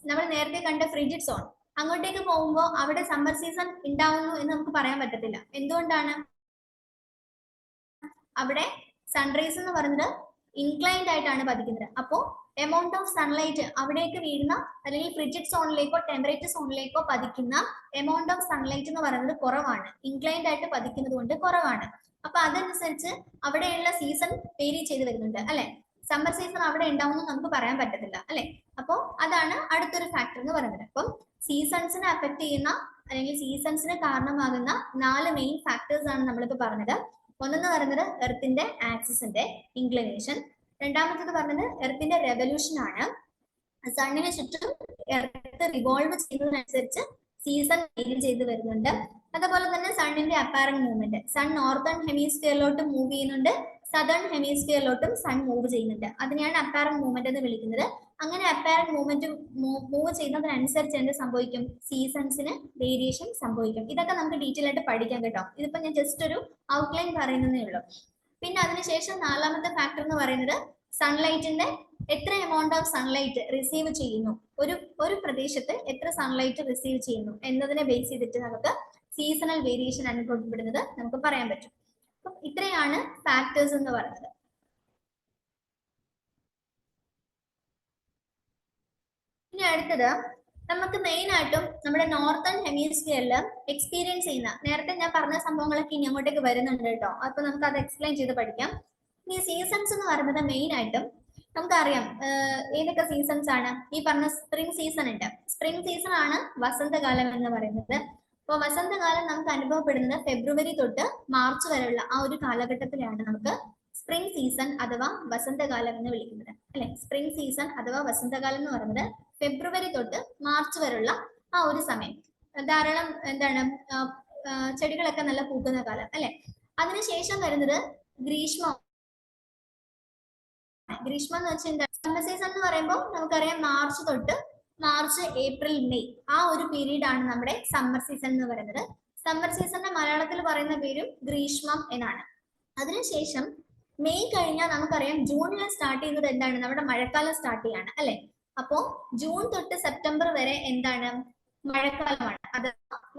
നമ്മൾ നേരത്തെ കണ്ട ഫ്രിജിഡ് സോൺ അങ്ങോട്ടേക്ക് പോകുമ്പോൾ അവിടെ സമ്മർ സീസൺ ഉണ്ടാവുന്നു എന്ന് നമുക്ക് പറയാൻ പറ്റത്തില്ല. എന്തുകൊണ്ടാണ്, അവിടെ സൺറൈസ് എന്ന് പറയുന്നത് ഇൻക്ലൈൻഡ് ആയിട്ടാണ് പതിക്കുന്നത്. അപ്പോ എമൗണ്ട് ഓഫ് സൺലൈറ്റ് അവിടേക്ക് വീഴുന്ന, അല്ലെങ്കിൽ ഫ്രിജിഡ് സോണിലേക്കോ ടെമ്പറേച്ചർ സോണിലേക്കോ പതിക്കുന്ന എമൗണ്ട് ഓഫ് സൺലൈറ്റ് എന്ന് പറയുന്നത് കുറവാണ്, ഇൻക്ലൈൻഡ് ആയിട്ട് പതിക്കുന്നത് കൊണ്ട് കുറവാണ്. അപ്പൊ അതനുസരിച്ച് അവിടെയുള്ള സീസൺ വേരി ചെയ്ത് വരുന്നുണ്ട് അല്ലെ. സമ്മർ സീസൺ അവിടെ ഉണ്ടാവുമെന്ന് നമുക്ക് പറയാൻ പറ്റത്തില്ല അല്ലെ. അപ്പോൾ അതാണ് അടുത്തൊരു ഫാക്ടർ എന്ന് പറയുന്നത്. അപ്പം സീസൺസിനെ അഫക്ട് ചെയ്യുന്ന അല്ലെങ്കിൽ സീസൺസിന് കാരണമാകുന്ന 4 മെയിൻ ഫാക്ടേഴ്സ് ആണ് നമ്മളിപ്പോ പറഞ്ഞത്. ഒന്നെന്ന് പറയുന്നത് എർത്തിന്റെ ആക്സിസിന്റെ ഇൻക്ലിനേഷൻ, രണ്ടാമത്തേത് പറഞ്ഞത് എർത്തിന്റെ റെവല്യൂഷൻ ആണ്. സണ്ണിന് ചുറ്റും എർത്ത് റിവോൾവ് ചെയ്യുന്നതിനനുസരിച്ച് സീസൺ വേരി ചെയ്ത് വരുന്നുണ്ട്. അതുപോലെ തന്നെ സണ്ണിന്റെ അപ്പാരന്റ് മൂവ്മെന്റ്, സൺ നോർത്തേൺ ഹെമിസ്ഫിയറിലോട്ട് മൂവ് ചെയ്യുന്നുണ്ട്, സദേൺ ഹെമിസ്ഫിയറിലോട്ടും സൺ മൂവ് ചെയ്യുന്നുണ്ട്. അതിനെയാണ് അപ്പാരന്റ് മൂവ്മെന്റ് എന്ന് വിളിക്കുന്നത്. അങ്ങനെ അപ്പാരന്റ് മൂവ്മെന്റ് മൂവ് ചെയ്യുന്നതിനനുസരിച്ച് എന്ത് സംഭവിക്കും, സീസൺസിന് വേരിയേഷൻ സംഭവിക്കും. ഇതൊക്കെ നമുക്ക് ഡീറ്റെയിൽ ആയിട്ട് പഠിക്കാം കേട്ടോ. ഇതിപ്പോ ഞാൻ ജസ്റ്റ് ഒരു ഔട്ട്ലൈൻ പറയുന്നതേ ഉള്ളൂ. പിന്നെ അതിനുശേഷം നാലാമത്തെ ഫാക്ടർ എന്ന് പറയുന്നത് സൺലൈറ്റിന്റെ എത്ര എമൗണ്ട് ഓഫ് സൺലൈറ്റ് റിസീവ് ചെയ്യുന്നു, ഒരു പ്രദേശത്ത് എത്ര സൺലൈറ്റ് റിസീവ് ചെയ്യുന്നു എന്നതിനെ ബേസ് ചെയ്തിട്ട് നമുക്ക് സീസണൽ വേരിയേഷൻ അനുഭവപ്പെടുന്നത് നമുക്ക് പറയാൻ പറ്റും. അപ്പം ഇത്രയാണ് ഫാക്ടേഴ്സ് എന്ന് പറയുന്നത്. ഇനി അടുത്തത് നമുക്ക് മെയിൻ ആയിട്ടും നമ്മുടെ നോർത്തേൺ ഹെമിസ്ഫിയറിൽ എക്സ്പീരിയൻസ് ചെയ്യുന്ന, നേരത്തെ ഞാൻ പറഞ്ഞ സംഭവങ്ങളൊക്കെ ഇനി അങ്ങോട്ടേക്ക് വരുന്നുണ്ട് കേട്ടോ. അപ്പൊ നമുക്ക് അത് എക്സ്പ്ലെയിൻ ചെയ്ത് പഠിക്കാം. ഇനി സീസൺസ് എന്ന് പറയുന്നത് മെയിൻ ആയിട്ടും നമുക്കറിയാം ഏതൊക്കെ സീസൺസ് ആണ്. ഈ പറഞ്ഞ സ്പ്രിംഗ് സീസൺ ഉണ്ട്. സ്പ്രിംഗ് സീസൺ ആണ് വസന്തകാലം എന്ന് പറയുന്നത്. അപ്പോൾ വസന്തകാലം നമുക്ക് അനുഭവപ്പെടുന്നത് ഫെബ്രുവരി തൊട്ട് മാർച്ച് വരെയുള്ള ആ ഒരു കാലഘട്ടത്തിലാണ് നമുക്ക് സ്പ്രിംഗ് സീസൺ അഥവാ വസന്തകാലം എന്ന് വിളിക്കുന്നത് അല്ലെ. സ്പ്രിംഗ് സീസൺ അഥവാ വസന്തകാലം എന്ന് പറയുന്നത് ഫെബ്രുവരി തൊട്ട് മാർച്ച് വരെയുള്ള ആ ഒരു സമയം. ധാരാളം എന്താണ് ചെടികളൊക്കെ നല്ല പൂക്കുന്ന കാലം അല്ലെ. അതിനുശേഷം വരുന്നത് ഗ്രീഷ്മം. ഗ്രീഷ്മം എന്ന് വെച്ചാൽ എന്താ, സമ്മർ സീസൺ എന്ന് പറയുമ്പോൾ നമുക്കറിയാം മാർച്ച് ഏപ്രിൽ മെയ് ആ ഒരു പീരീഡ് ആണ് നമ്മുടെ സമ്മർ സീസൺ എന്ന് പറയുന്നത്. സമ്മർ സീസണിന്റെ മലയാളത്തിൽ പറയുന്ന പേരും ഗ്രീഷ്മം എന്നാണ്. അതിനുശേഷം മെയ് കഴിഞ്ഞാൽ നമുക്കറിയാം ജൂണിൽ സ്റ്റാർട്ട് ചെയ്യുന്നത് എന്താണ്, നമ്മുടെ മഴക്കാലം സ്റ്റാർട്ട് ചെയ്യാണ് അല്ലെ. അപ്പോ ജൂൺ തൊട്ട് സെപ്റ്റംബർ വരെ എന്താണ്, മഴക്കാലമാണ്, അത്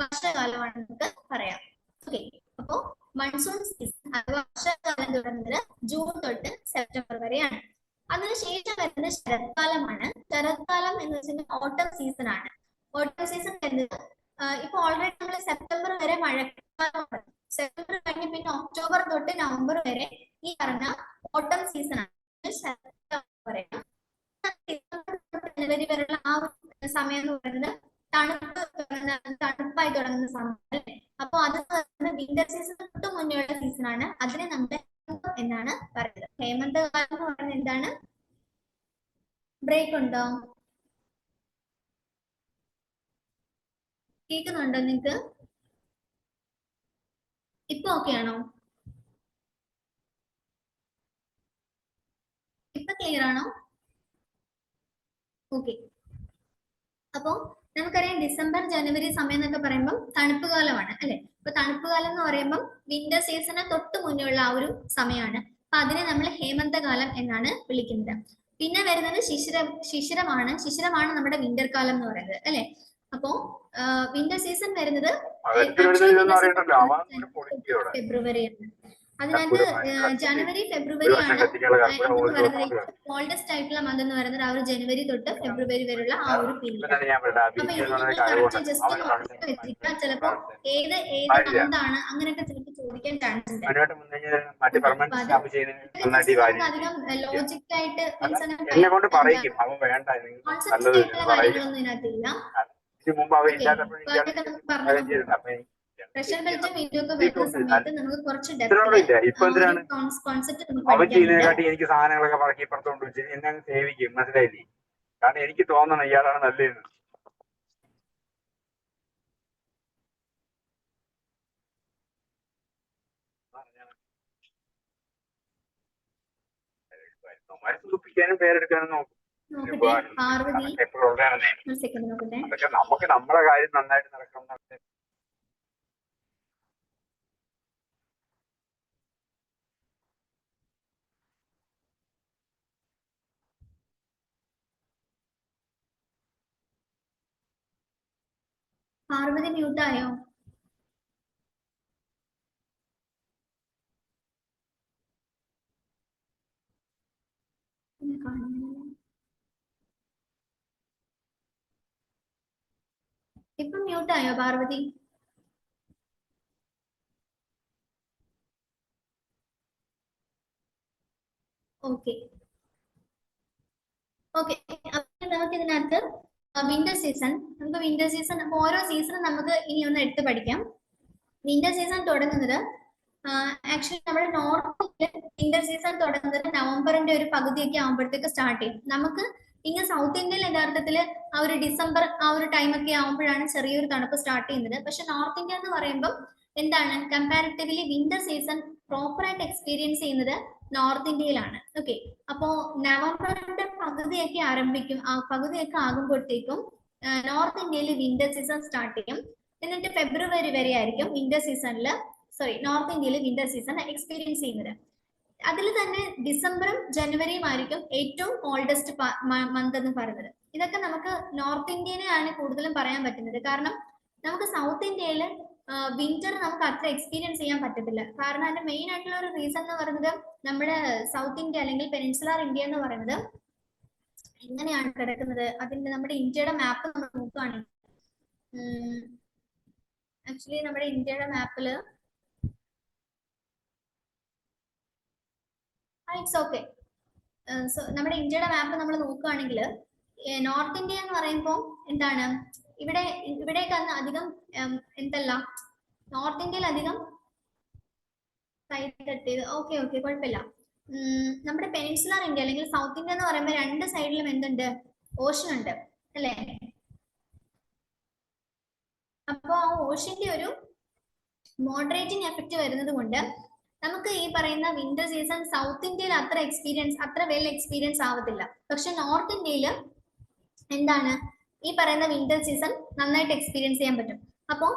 വർഷകാലമാണ് നമുക്ക് പറയാം. ഓക്കെ, അപ്പോ മൺസൂൺ സീസൺ അഥവാ വർഷകാലം തുടങ്ങുന്നത് ജൂൺ തൊട്ട് സെപ്റ്റംബർ വരെയാണ്. അതിനുശേഷം വരുന്നത് ശരത്കാലമാണ്. ശരത്കാലം എന്ന് വെച്ചാൽ ഓട്ടം സീസൺ ആണ്. ഓട്ടം സീസൺ വരുന്നത് ഇപ്പൊ ഓൾറെഡി നമ്മൾ സെപ്റ്റംബർ വരെ മഴക്കാലമാണ്. സെപ്റ്റംബർ കഴിഞ്ഞ് പിന്നെ ഒക്ടോബർ തൊട്ട് നവംബർ വരെ ഈ പറഞ്ഞ ഓട്ടം സീസൺ ആണ്. ജനുവരി വരെയുള്ള ആ സമയം എന്ന് പറയുന്നത് തണുപ്പായി തുടങ്ങുന്ന സമയം അല്ലേ. അപ്പൊ അത് വിന്റർ സീസൺ തൊട്ട് മുന്നേയുള്ള സീസൺ ആണ്. അതിനെ നമ്മൾ എന്നാണ് പറയുന്നത്. ഹേമന്തകാലം എന്ന് പറയുന്നത് എന്താണ്? ബ്രേക്ക് ഉണ്ടോ? കേൾക്കുന്നുണ്ടോ നിങ്ങക്ക്? ഇപ്പൊ ഓക്കെ ആണോ? ഇപ്പൊ ക്ലിയർ ആണോ? ഓക്കെ. അപ്പോ നമുക്കറിയാം ഡിസംബർ ജനുവരി സമയം എന്നൊക്കെ പറയുമ്പോൾ തണുപ്പ് കാലമാണ് അല്ലെ. അപ്പൊ തണുപ്പ് കാലം എന്ന് പറയുമ്പോൾ വിന്റർ സീസണ് തൊട്ട് മുന്നേയുള്ള ആ ഒരു സമയമാണ്. അപ്പൊ അതിനെ നമ്മൾ ഹേമന്തകാലം എന്നാണ് വിളിക്കുന്നത്. പിന്നെ വരുന്നത് ശിശിരമാണ്. ശിശിരമാണ് നമ്മുടെ വിന്റർ കാലം എന്ന് പറയുന്നത് അല്ലെ. അപ്പോ വിന്റർ സീസൺ വരുന്നത് ഫെബ്രുവരിയാണ്. അതിനകത്ത് ജനുവരി ഫെബ്രുവരി ആണ് കോൾഡസ്റ്റ് ആയിട്ടുള്ള മന്ത് എന്ന് പറയുന്നത്. ആ ഒരു ജനുവരി തൊട്ട് ഫെബ്രുവരി വരെയുള്ള ആ ഒരു പീരീഡ്. അപ്പൊ ഇത് നിങ്ങൾ ജസ്റ്റ് വെച്ചിരിക്കുക. ചിലപ്പോ ഏത് മന്താണ് അങ്ങനെയൊക്കെ ചിലപ്പോൾ ചോദിക്കാൻ ചാൻസ് ഉണ്ട്. അധികം ലോജിക്കായിട്ട് കാര്യങ്ങളൊന്നും ഇതിനകത്തില്ല. പ്രഷർ ബെൽറ്റും വിൻഡോ ഒക്കെ വെക്കുന്ന സമയത്ത് നമുക്ക് കുറച്ച് കോൺസെപ്റ്റ് എനിക്ക് സാധനങ്ങളൊക്കെ പറക്കി ഇപ്പുറത്തോണ്ട് വെച്ച് എന്നെ അങ്ങ് സേവിക്കും. മനസ്സിലായില്ലേ? കാരണം എനിക്ക് തോന്നണം ഇയാളാണ് നല്ലതെന്ന്. സൂപ്പിക്കാനും പേരെടുക്കാനും നോക്കും. അതൊക്കെ നമുക്ക് നമ്മുടെ കാര്യം നന്നായിട്ട് നടക്കണം. പാർവതി മ്യൂട്ടായോ? ഇപ്പൊ മ്യൂട്ടായോ പാർവതി? Okay okay. നമുക്ക് ഇതിനകത്ത് വിന്റർ സീസൺ, നമുക്ക് വിന്റർ സീസൺ ഓരോ സീസണും നമുക്ക് ഇനി ഒന്ന് എടുത്ത് പഠിക്കാം. വിന്റർ സീസൺ തുടങ്ങുന്നത് ആക്ച്വലി നമ്മുടെ നോർത്തിൽ വിന്റർ സീസൺ തുടങ്ങുന്നത് നവംബറിന്റെ ഒരു പകുതിയൊക്കെ ആകുമ്പോഴത്തേക്ക് സ്റ്റാർട്ട് ചെയ്യും. നമുക്ക് ഇങ്ങ് സൗത്ത് ഇന്ത്യയിൽ യഥാർത്ഥത്തിൽ ആ ഒരു ഡിസംബർ ആ ഒരു ടൈമൊക്കെ ആകുമ്പോഴാണ് ചെറിയൊരു തണുപ്പ് സ്റ്റാർട്ട് ചെയ്യുന്നത്. പക്ഷെ നോർത്ത് ഇന്ത്യ എന്ന് പറയുമ്പോൾ എന്താണ് കമ്പാരിറ്റീവ്ലി വിന്റർ സീസൺ പ്രോപ്പറായിട്ട് എക്സ്പീരിയൻസ് ചെയ്യുന്നത് നോർത്ത് ഇന്ത്യയിലാണ്. ഓക്കെ. അപ്പോ നവംബറിന്റെ പകുതിയൊക്കെ ആരംഭിക്കും. ആ പകുതിയൊക്കെ ആകുമ്പോഴത്തേക്കും നോർത്ത് ഇന്ത്യയിൽ വിന്റർ സീസൺ സ്റ്റാർട്ട് ചെയ്യും. എന്നിട്ട് ഫെബ്രുവരി വരെ ആയിരിക്കും വിന്റർ സീസണിൽ നോർത്ത് ഇന്ത്യയിൽ വിന്റർ സീസൺ എക്സ്പീരിയൻസ് ചെയ്യുന്നത്. അതിൽ തന്നെ ഡിസംബറും ജനുവരിയും ആയിരിക്കും ഏറ്റവും കോൾഡസ്റ്റ് മന്ത് എന്ന് പറയുന്നത്. ഇതൊക്കെ നമുക്ക് നോർത്ത് ഇന്ത്യനെയാണ് കൂടുതലും പറയാൻ പറ്റുന്നത്. കാരണം നമുക്ക് സൗത്ത് ഇന്ത്യയിൽ വിന്റർ നമുക്ക് അത്ര എക്സ്പീരിയൻസ് ചെയ്യാൻ പറ്റത്തില്ല. കാരണം അതിന്റെ മെയിൻ ആയിട്ടുള്ള ഒരു റീസൺ എന്ന് പറയുന്നത് നമ്മുടെ സൗത്ത് ഇന്ത്യ അല്ലെങ്കിൽ പെനിൻസുലാർ ഇന്ത്യ എന്ന് പറയുന്നത് എങ്ങനെയാണ് കിടക്കുന്നത്, അതിന്റെ നമ്മുടെ ഇന്ത്യയുടെ മാപ്പ് നമ്മൾ നോക്കുകയാണെങ്കിൽ ആക്ച്വലി നമ്മുടെ ഇന്ത്യയുടെ മാപ്പില് ഇറ്റ്സ് ഓക്കെ. സോ നമ്മുടെ ഇന്ത്യയുടെ മാപ്പ് നമ്മൾ നോക്കുകയാണെങ്കിൽ നോർത്ത് ഇന്ത്യ എന്ന് പറയുമ്പോൾ എന്താണ് ഇവിടേക്ക് അധികം എന്തല്ല നോർത്ത് ഇന്ത്യയിൽ അധികം സൈഡ് കട്ട് ചെയ്ത് ഓക്കെ കുഴപ്പമില്ല. നമ്മുടെ പെനിൻസുലാർ ഇന്ത്യ അല്ലെങ്കിൽ സൗത്ത് ഇന്ത്യ എന്ന് പറയുമ്പോൾ രണ്ട് സൈഡിലും എന്തുണ്ട്? ഓഷൻ ഉണ്ട് അല്ലേ. അപ്പോ ആ ഓഷന്റെ ഒരു മോഡറേറ്റിംഗ് എഫക്റ്റ് വരുന്നത് കൊണ്ട് നമുക്ക് ഈ പറയുന്ന വിന്റർ സീസൺ സൗത്ത് ഇന്ത്യയിൽ അത്ര വെൽ എക്സ്പീരിയൻസ് ആവത്തില്ല. പക്ഷെ നോർത്ത് ഇന്ത്യയിൽ എന്താണ് ഈ പറയുന്ന വിന്റർ സീസൺ നന്നായിട്ട് എക്സ്പീരിയൻസ് ചെയ്യാൻ പറ്റും. അപ്പോൾ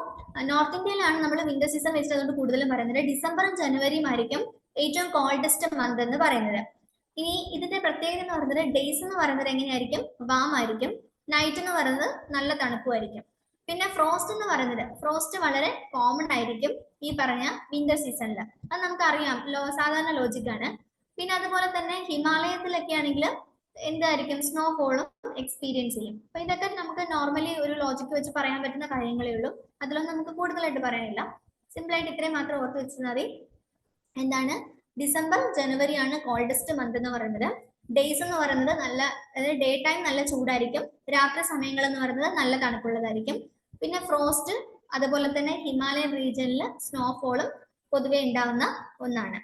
നോർത്ത് ഇന്ത്യയിലാണ് നമ്മൾ വിന്റർ സീസൺ വെച്ചിട്ട് അതുകൊണ്ട് കൂടുതലും പറയുന്നത്. ഡിസംബറും ജനുവരിയും ആയിരിക്കും ഏറ്റവും കോൾഡസ്റ്റ് മന്ത് എന്ന് പറയുന്നത്. ഇനി ഇതിന്റെ പ്രത്യേകത എന്ന് പറയുന്നത് ഡേയ്സ് എന്ന് പറയുന്നത് എങ്ങനെയായിരിക്കും? വാം ആയിരിക്കും. നൈറ്റ് എന്ന് പറയുന്നത് നല്ല തണുപ്പുമായിരിക്കും. പിന്നെ ഫ്രോസ്റ്റ് എന്ന് പറയുന്നത് ഫ്രോസ്റ്റ് വളരെ കോമൺ ആയിരിക്കും ഈ പറഞ്ഞ വിന്റർ സീസണിൽ. അത് നമുക്കറിയാം, സാധാരണ ലോജിക്കാണ്. പിന്നെ അതുപോലെ തന്നെ ഹിമാലയത്തിലൊക്കെ ആണെങ്കിൽ എന്തായിരിക്കും സ്നോഫോളും എക്സ്പീരിയൻസ് ചെയ്യും. അപ്പൊ ഇതൊക്കെ നമുക്ക് നോർമലി ഒരു ലോജിക്ക് വെച്ച് പറയാൻ പറ്റുന്ന കാര്യങ്ങളേ ഉള്ളൂ. അതിലൊന്നും നമുക്ക് കൂടുതലായിട്ട് പറയാനില്ല. സിമ്പിൾ ആയിട്ട് ഇത്രയും മാത്രം ഓർത്ത് വെച്ചാൽ മതി. എന്താണ്, ഡിസംബർ ജനുവരി ആണ് കോൾഡസ്റ്റ് മന്ത് എന്ന് പറയുന്നത്. ഡേയ്സ് എന്ന് പറയുന്നത് നല്ല, അതായത് ഡേ ടൈം നല്ല ചൂടായിരിക്കും, രാത്രി സമയങ്ങൾ എന്ന് പറയുന്നത് നല്ല തണുപ്പുള്ളതായിരിക്കും. പിന്നെ ഫ്രോസ്റ്റ്, അതുപോലെ തന്നെ ഹിമാലയൻ റീജിയനിൽ സ്നോഫോളും പൊതുവെ ഉണ്ടാവുന്ന ഒന്നാണ്.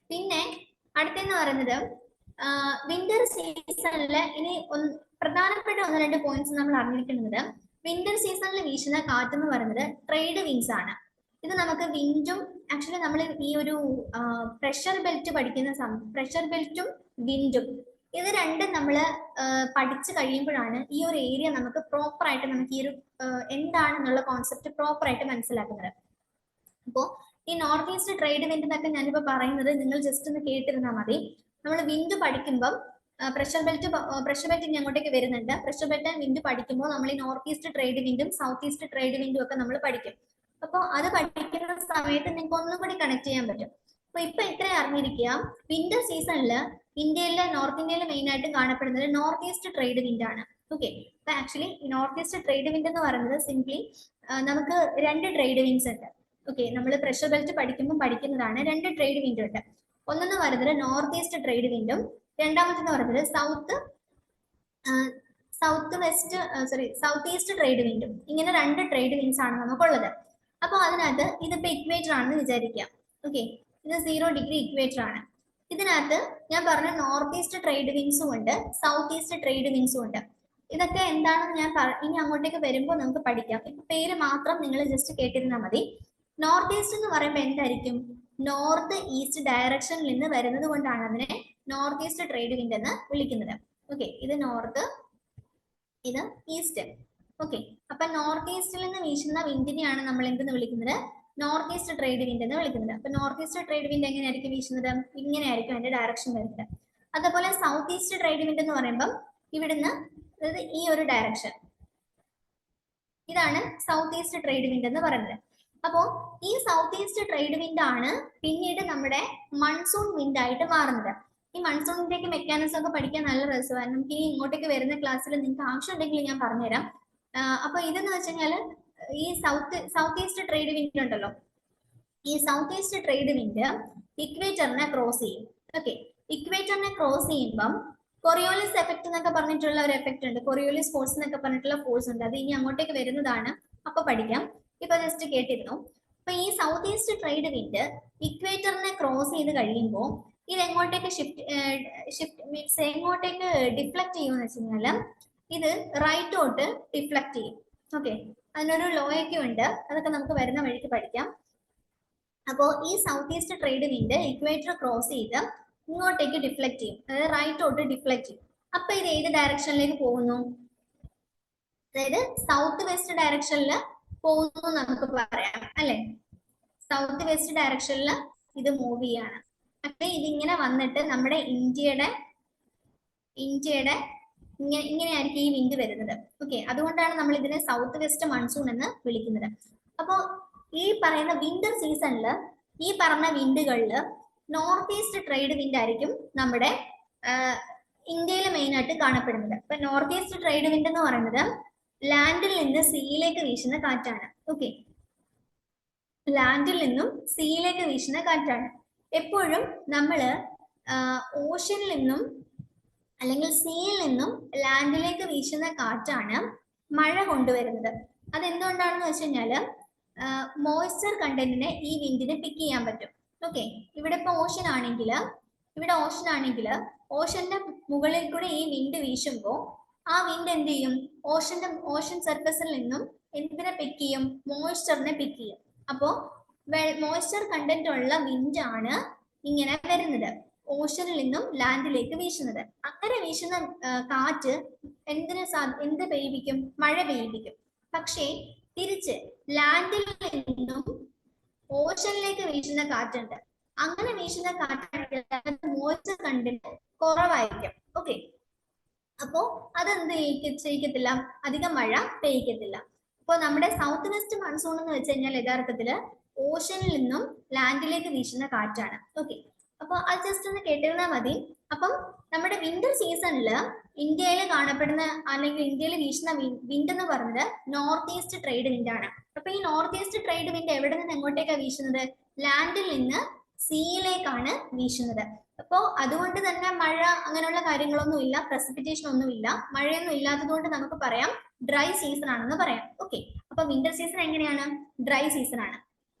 പിന്നെ അടുത്തെന്ന് പറയുന്നത് വിന്റർ സീസണില് ഇനി പ്രധാനപ്പെട്ട 1-2 പോയിന്റ്സ് നമ്മൾ അറിഞ്ഞിരിക്കുന്നത്, വിന്റർ സീസണിൽ വീശുന്ന കാറ്റ് എന്ന് പറയുന്നത് ട്രേഡ് വിൻസ് ആണ്. ഇത് നമുക്ക് വിൻഡും ആക്ച്വലി നമ്മൾ ഈ ഒരു പ്രഷർ ബെൽറ്റ് പഠിക്കുന്ന പ്രഷർ ബെൽറ്റും വിൻഡും ഇത് രണ്ടും നമ്മൾ പഠിച്ചു കഴിയുമ്പോഴാണ് ഈ ഒരു ഏരിയ നമുക്ക് പ്രോപ്പർ ആയിട്ട് നമുക്ക് ഈ ഒരു എന്താണെന്നുള്ള കോൺസെപ്റ്റ് പ്രോപ്പർ ആയിട്ട് മനസ്സിലാക്കുന്നത്. അപ്പോൾ ഈ നോർത്ത് ഈസ്റ്റ് ട്രേഡ് വിൻഡ് എന്നൊക്കെ ഞാനിപ്പോ പറയുന്നത് നിങ്ങൾ ജസ്റ്റ് ഒന്ന് കേട്ടിരുന്നാൽ മതി. നമ്മൾ വിൻഡ് പഠിക്കുമ്പോൾ പ്രഷർ ബെൽറ്റ് ഇനി അങ്ങോട്ടേക്ക് വരുന്നുണ്ട്. പ്രഷർ ബെൽറ്റ് ആൻഡ് വിൻഡ് പഠിക്കുമ്പോൾ നമ്മൾ ഈ നോർത്ത് ഈസ്റ്റ് ട്രേഡ് വിൻഡും സൗത്ത് ഈസ്റ്റ് ട്രേഡ് വിൻഡും ഒക്കെ നമ്മൾ പഠിക്കും. അപ്പോൾ അത് പഠിക്കുന്ന സമയത്ത് നിങ്ങൾക്ക് ഒന്നും കൂടി കണക്ട് ചെയ്യാൻ പറ്റും. അപ്പൊ ഇപ്പൊ ഇത്രയും അറിഞ്ഞിരിക്കുക, വിന്റർ സീസണിൽ ഇന്ത്യയിലെ നോർത്ത് ഇന്ത്യയിൽ മെയിൻ ആയിട്ട് കാണപ്പെടുന്നത് നോർത്ത് ഈസ്റ്റ് ട്രേഡ് വിൻഡ് ആണ്. ഓക്കെ, അപ്പൊ actually north east trade wind എന്ന് പറയുന്നത് സിംപ്ലി നമുക്ക് 2 ട്രേഡ് വിൻഡ്സ് ഉണ്ട്. ഓക്കെ, നമ്മൾ പ്രഷർ ബെൽറ്റ് പഠിക്കുമ്പോൾ പഠിക്കുന്നതാണ് 2 ട്രേഡ് വിൻഡ് ഉണ്ട്. ഒന്നെന്ന് പറയുന്നത് നോർത്ത് ഈസ്റ്റ് ട്രേഡ് വിൻഡും രണ്ടാമത്തെന്ന് പറയുന്നത് സൗത്ത് ഈസ്റ്റ് ട്രേഡ് വിൻഡും. ഇങ്ങനെ 2 ട്രേഡ് വിൻഡ്സ് ആണ് നമുക്കുള്ളത്. അപ്പൊ അതിനകത്ത് ഇതിപ്പോ ഇക്വേറ്റർ ആണെന്ന് വിചാരിക്കാം. ഓക്കെ, ഇത് 0 ഡിഗ്രി ഇക്വേറ്റർ ആണ്. ഇതിനകത്ത് ഞാൻ പറഞ്ഞ നോർത്ത് ഈസ്റ്റ് ട്രേഡ് വിൻഡ്സും ഉണ്ട്, സൗത്ത് ഈസ്റ്റ് ട്രേഡ് വിൻഡ്സും ഉണ്ട്. ഇതൊക്കെ എന്താണെന്ന് ഞാൻ ഇനി അങ്ങോട്ടേക്ക് വരുമ്പോൾ നമുക്ക് പഠിക്കാം. ഇപ്പൊ പേര് മാത്രം നിങ്ങൾ ജസ്റ്റ് കേട്ടിരുന്നാൽ മതി. നോർത്ത് ഈസ്റ്റ് എന്ന് പറയുമ്പോൾ എന്തായിരിക്കും, നോർത്ത് ഈസ്റ്റ് ഡയറക്ഷനിൽ നിന്ന് വരുന്നത് കൊണ്ടാണ് അതിനെ നോർത്ത് ഈസ്റ്റ് ട്രേഡ് വിൻഡ് എന്ന് വിളിക്കുന്നത്. ഓക്കെ, ഇത് നോർത്ത്, ഇത് ഈസ്റ്റ്. ഓക്കെ, അപ്പൊ നോർത്ത് ഈസ്റ്റിൽ നിന്ന് വീശുന്ന വിൻഡിനെയാണ് നമ്മൾ എന്തെന്ന് വിളിക്കുന്നത്, നോർത്ത് ഈസ്റ്റ് ട്രേഡ് വിൻഡ് എന്ന് വിളിക്കുന്നത്. അപ്പൊ നോർത്ത് ഈസ്റ്റ് ട്രേഡ് വിൻഡ് എങ്ങനെയായിരിക്കും വീശുന്നത്, ഇങ്ങനെയായിരിക്കും അതിന്റെ ഡയറക്ഷൻ വരുന്നത്. അതുപോലെ സൗത്ത് ഈസ്റ്റ് ട്രേഡ് വിൻഡ് എന്ന് പറയുമ്പോൾ ഇവിടുന്ന്, അതായത് ഈ ഒരു ഡയറക്ഷൻ, ഇതാണ് സൗത്ത് ഈസ്റ്റ് ട്രേഡ് വിൻഡ് എന്ന് പറയുന്നത്. അപ്പോ ഈ സൗത്ത് ഈസ്റ്റ് ട്രേഡ് വിൻഡ് ആണ് പിന്നീട് നമ്മുടെ മൺസൂൺ വിൻഡ് ആയിട്ട് മാറുന്നത്. ഈ മൺസൂണിന്റെയൊക്കെ മെക്കാനിസം ഒക്കെ പഠിക്കാൻ നല്ല രസമാണ്. നമുക്ക് ഇനി ഇങ്ങോട്ടേക്ക് വരുന്ന ക്ലാസ്സിൽ നിങ്ങൾക്ക് ആവശ്യമുണ്ടെങ്കിൽ ഞാൻ പറഞ്ഞുതരാം. അപ്പൊ ഇതെന്ന് വെച്ച് കഴിഞ്ഞാല് ഈ സൗത്ത് ഈസ്റ്റ് ട്രേഡ് വിൻഡ് ഉണ്ടല്ലോ, ഈ സൗത്ത് ഈസ്റ്റ് ട്രേഡ് വിൻഡ് ഇക്വേറ്ററിനെ ക്രോസ് ചെയ്യും. ഓക്കെ, ഇക്വേറ്ററിനെ ക്രോസ് ചെയ്യുമ്പം കൊറിയോളിസ് എഫക്ട് എന്നൊക്കെ പറഞ്ഞിട്ടുള്ള ഒരു എഫക്ട് ഉണ്ട്, കൊറിയോളിസ് ഫോഴ്സ് എന്നൊക്കെ പറഞ്ഞിട്ടുള്ള ഫോഴ്സ് ഉണ്ട്. അത് ഇനി അങ്ങോട്ടേക്ക് വരുന്നതാണ്, അപ്പൊ പഠിക്കാം. ഇപ്പൊ ജസ്റ്റ് കേട്ടിരുന്നു. അപ്പൊ ഈ സൗത്ത് ഈസ്റ്റ് ട്രേഡ് വിൻഡ് ഇക്വേറ്ററിനെ ക്രോസ് ചെയ്ത് കഴിയുമ്പോൾ ഇത് എങ്ങോട്ടേക്ക് ഷിഫ്റ്റ് മീൻസ് എങ്ങോട്ടേക്ക് ഡിഫ്ലക്ട് ചെയ്യുമെന്ന് വെച്ച് കഴിഞ്ഞാല് ഇത് റൈറ്റോട്ട് ഡിഫ്ലക്ട് ചെയ്യും. ഓക്കെ, അതിനൊരു ലോയൊക്കെ ഉണ്ട്, അതൊക്കെ നമുക്ക് വരുന്ന വഴിക്ക് പഠിക്കാം. അപ്പോൾ ഈ south east trade wind equator cross ചെയ്ത് ഇങ്ങോട്ടേക്ക് ഡിഫ്ലക്ട് ചെയ്യും, അതായത് റൈറ്റോട്ട് ഡിഫ്ലക്ട് ചെയ്യും. അപ്പൊ ഇത് ഏത് ഡയറക്ഷനിലേക്ക് പോകുന്നു, അതായത് സൗത്ത് വെസ്റ്റ് ഡയറക്ഷനിൽ പോകുന്നു നമുക്ക് പറയാം അല്ലെ. സൗത്ത് വെസ്റ്റ് ഡയറക്ഷനിൽ ഇത് മൂവ് ചെയ്യാണ്. അപ്പൊ ഇതിങ്ങനെ വന്നിട്ട് നമ്മുടെ ഇന്ത്യയുടെ ഇങ്ങനെയായിരിക്കും ഈ വിൻഡ് വരുന്നത്. ഓക്കെ, അതുകൊണ്ടാണ് നമ്മൾ ഇതിനെ സൗത്ത് വെസ്റ്റ് മൺസൂൺ എന്ന് വിളിക്കുന്നത്. അപ്പോ ഈ പറയുന്ന വിന്റർ സീസണിൽ ഈ പറഞ്ഞ വിൻഡുകളിൽ നോർത്ത് ഈസ്റ്റ് ട്രേഡ് വിൻഡ് ആയിരിക്കും നമ്മുടെ ഇന്ത്യയിൽ മെയിൻ ആയിട്ട് കാണപ്പെടുന്നത്. അപ്പൊ നോർത്ത് ഈസ്റ്റ് ട്രേഡ് വിൻഡ് എന്ന് പറയുന്നത് ലാൻഡിൽ നിന്ന് സീയിലേക്ക് വീശുന്ന കാറ്റാണ്. ഓക്കെ, ലാൻഡിൽ നിന്നും സീയിലേക്ക് വീശുന്ന കാറ്റാണ്. എപ്പോഴും നമ്മള് ഓഷനിൽ നിന്നും അല്ലെങ്കിൽ സീയിൽ നിന്നും ലാൻഡിലേക്ക് വീശുന്ന കാറ്റാണ് മഴ കൊണ്ടുവരുന്നത്. അതെന്തുകൊണ്ടാണെന്ന് വെച്ച് കഴിഞ്ഞാല് മോയ്സ്ചർ കണ്ടന്റിനെ ഈ വിൻഡിനെ പിക്ക് ചെയ്യാൻ പറ്റും. ഓക്കെ, ഇവിടെ ഇപ്പൊ ഓഷൻ ആണെങ്കിൽ ഓഷന്റെ മുകളിൽ കൂടെ ഈ വിൻഡ് വീശുമ്പോൾ ആ വിൻഡ് എന്ത് ചെയ്യും, ഓഷൻ സർഫസിൽ നിന്നും എന്തിനെ പിക്ക് ചെയ്യും, മോയ്സ്ചറിനെ പിക്ക് ചെയ്യും. അപ്പോ മോയ്സ്ചർ കണ്ടന്റ് ഉള്ള വിൻഡ് ആണ് ഇങ്ങനെ വരുന്നത്, ഓഷനിൽ നിന്നും ലാൻഡിലേക്ക് വീശുന്നത്. അങ്ങനെ വീശുന്ന കാറ്റ് എന്ത് പെയ്യിപ്പിക്കും, മഴ പെയ്യിപ്പിക്കും. പക്ഷേ തിരിച്ച് ലാൻഡിൽ നിന്നും ഓഷനിലേക്ക് വീശുന്ന കാറ്റുണ്ട്, അങ്ങനെ വീശുന്ന കാറ്റാണെങ്കിൽ മോയ്സ്ചർ കണ്ടന്റ് കുറവായിരിക്കും. ഓക്കെ, അപ്പോ അതെന്ത് ചെയ്യിക്കത്തില്ല, അധികം മഴ പെയ്യിക്കത്തില്ല. അപ്പൊ നമ്മുടെ സൗത്ത് വെസ്റ്റ് മൺസൂൺ എന്ന് വെച്ച് കഴിഞ്ഞാൽ യഥാർത്ഥത്തില് ഓഷനിൽ നിന്നും ലാൻഡിലേക്ക് വീശുന്ന കാറ്റാണ്. ഓക്കെ, അപ്പൊ അപ്പൊ അത് ജസ്റ്റ് ഒന്ന് കേട്ടിരുന്നാൽ മതി. അപ്പം നമ്മുടെ വിന്റർ സീസണിൽ ഇന്ത്യയിൽ കാണപ്പെടുന്ന അല്ലെങ്കിൽ ഇന്ത്യയിൽ വീശുന്ന വിൻഡ് എന്ന് പറയുന്നത് നോർത്ത് ഈസ്റ്റ് ട്രേഡ് വിൻഡ് ആണ്. അപ്പൊ ഈ നോർത്ത് ഈസ്റ്റ് ട്രേഡ് വിൻഡ് എവിടെ നിന്ന് എങ്ങോട്ടേക്കാണ് വീശുന്നത്? ലാൻഡിൽ നിന്ന് സീയിലേക്കാണ് വീശുന്നത്. അപ്പോ അതുകൊണ്ട് തന്നെ മഴ അങ്ങനെയുള്ള കാര്യങ്ങളൊന്നും ഇല്ല, പ്രസിപ്പിറ്റേഷൻ ഒന്നും ഇല്ല. മഴയൊന്നും ഇല്ലാത്തത് കൊണ്ട് നമുക്ക് പറയാം ഡ്രൈ സീസൺ ആണെന്ന് പറയാം. ഓക്കെ, അപ്പൊ വിന്റർ സീസൺ എങ്ങനെയാണ്? ഡ്രൈ സീസൺ ആണ്.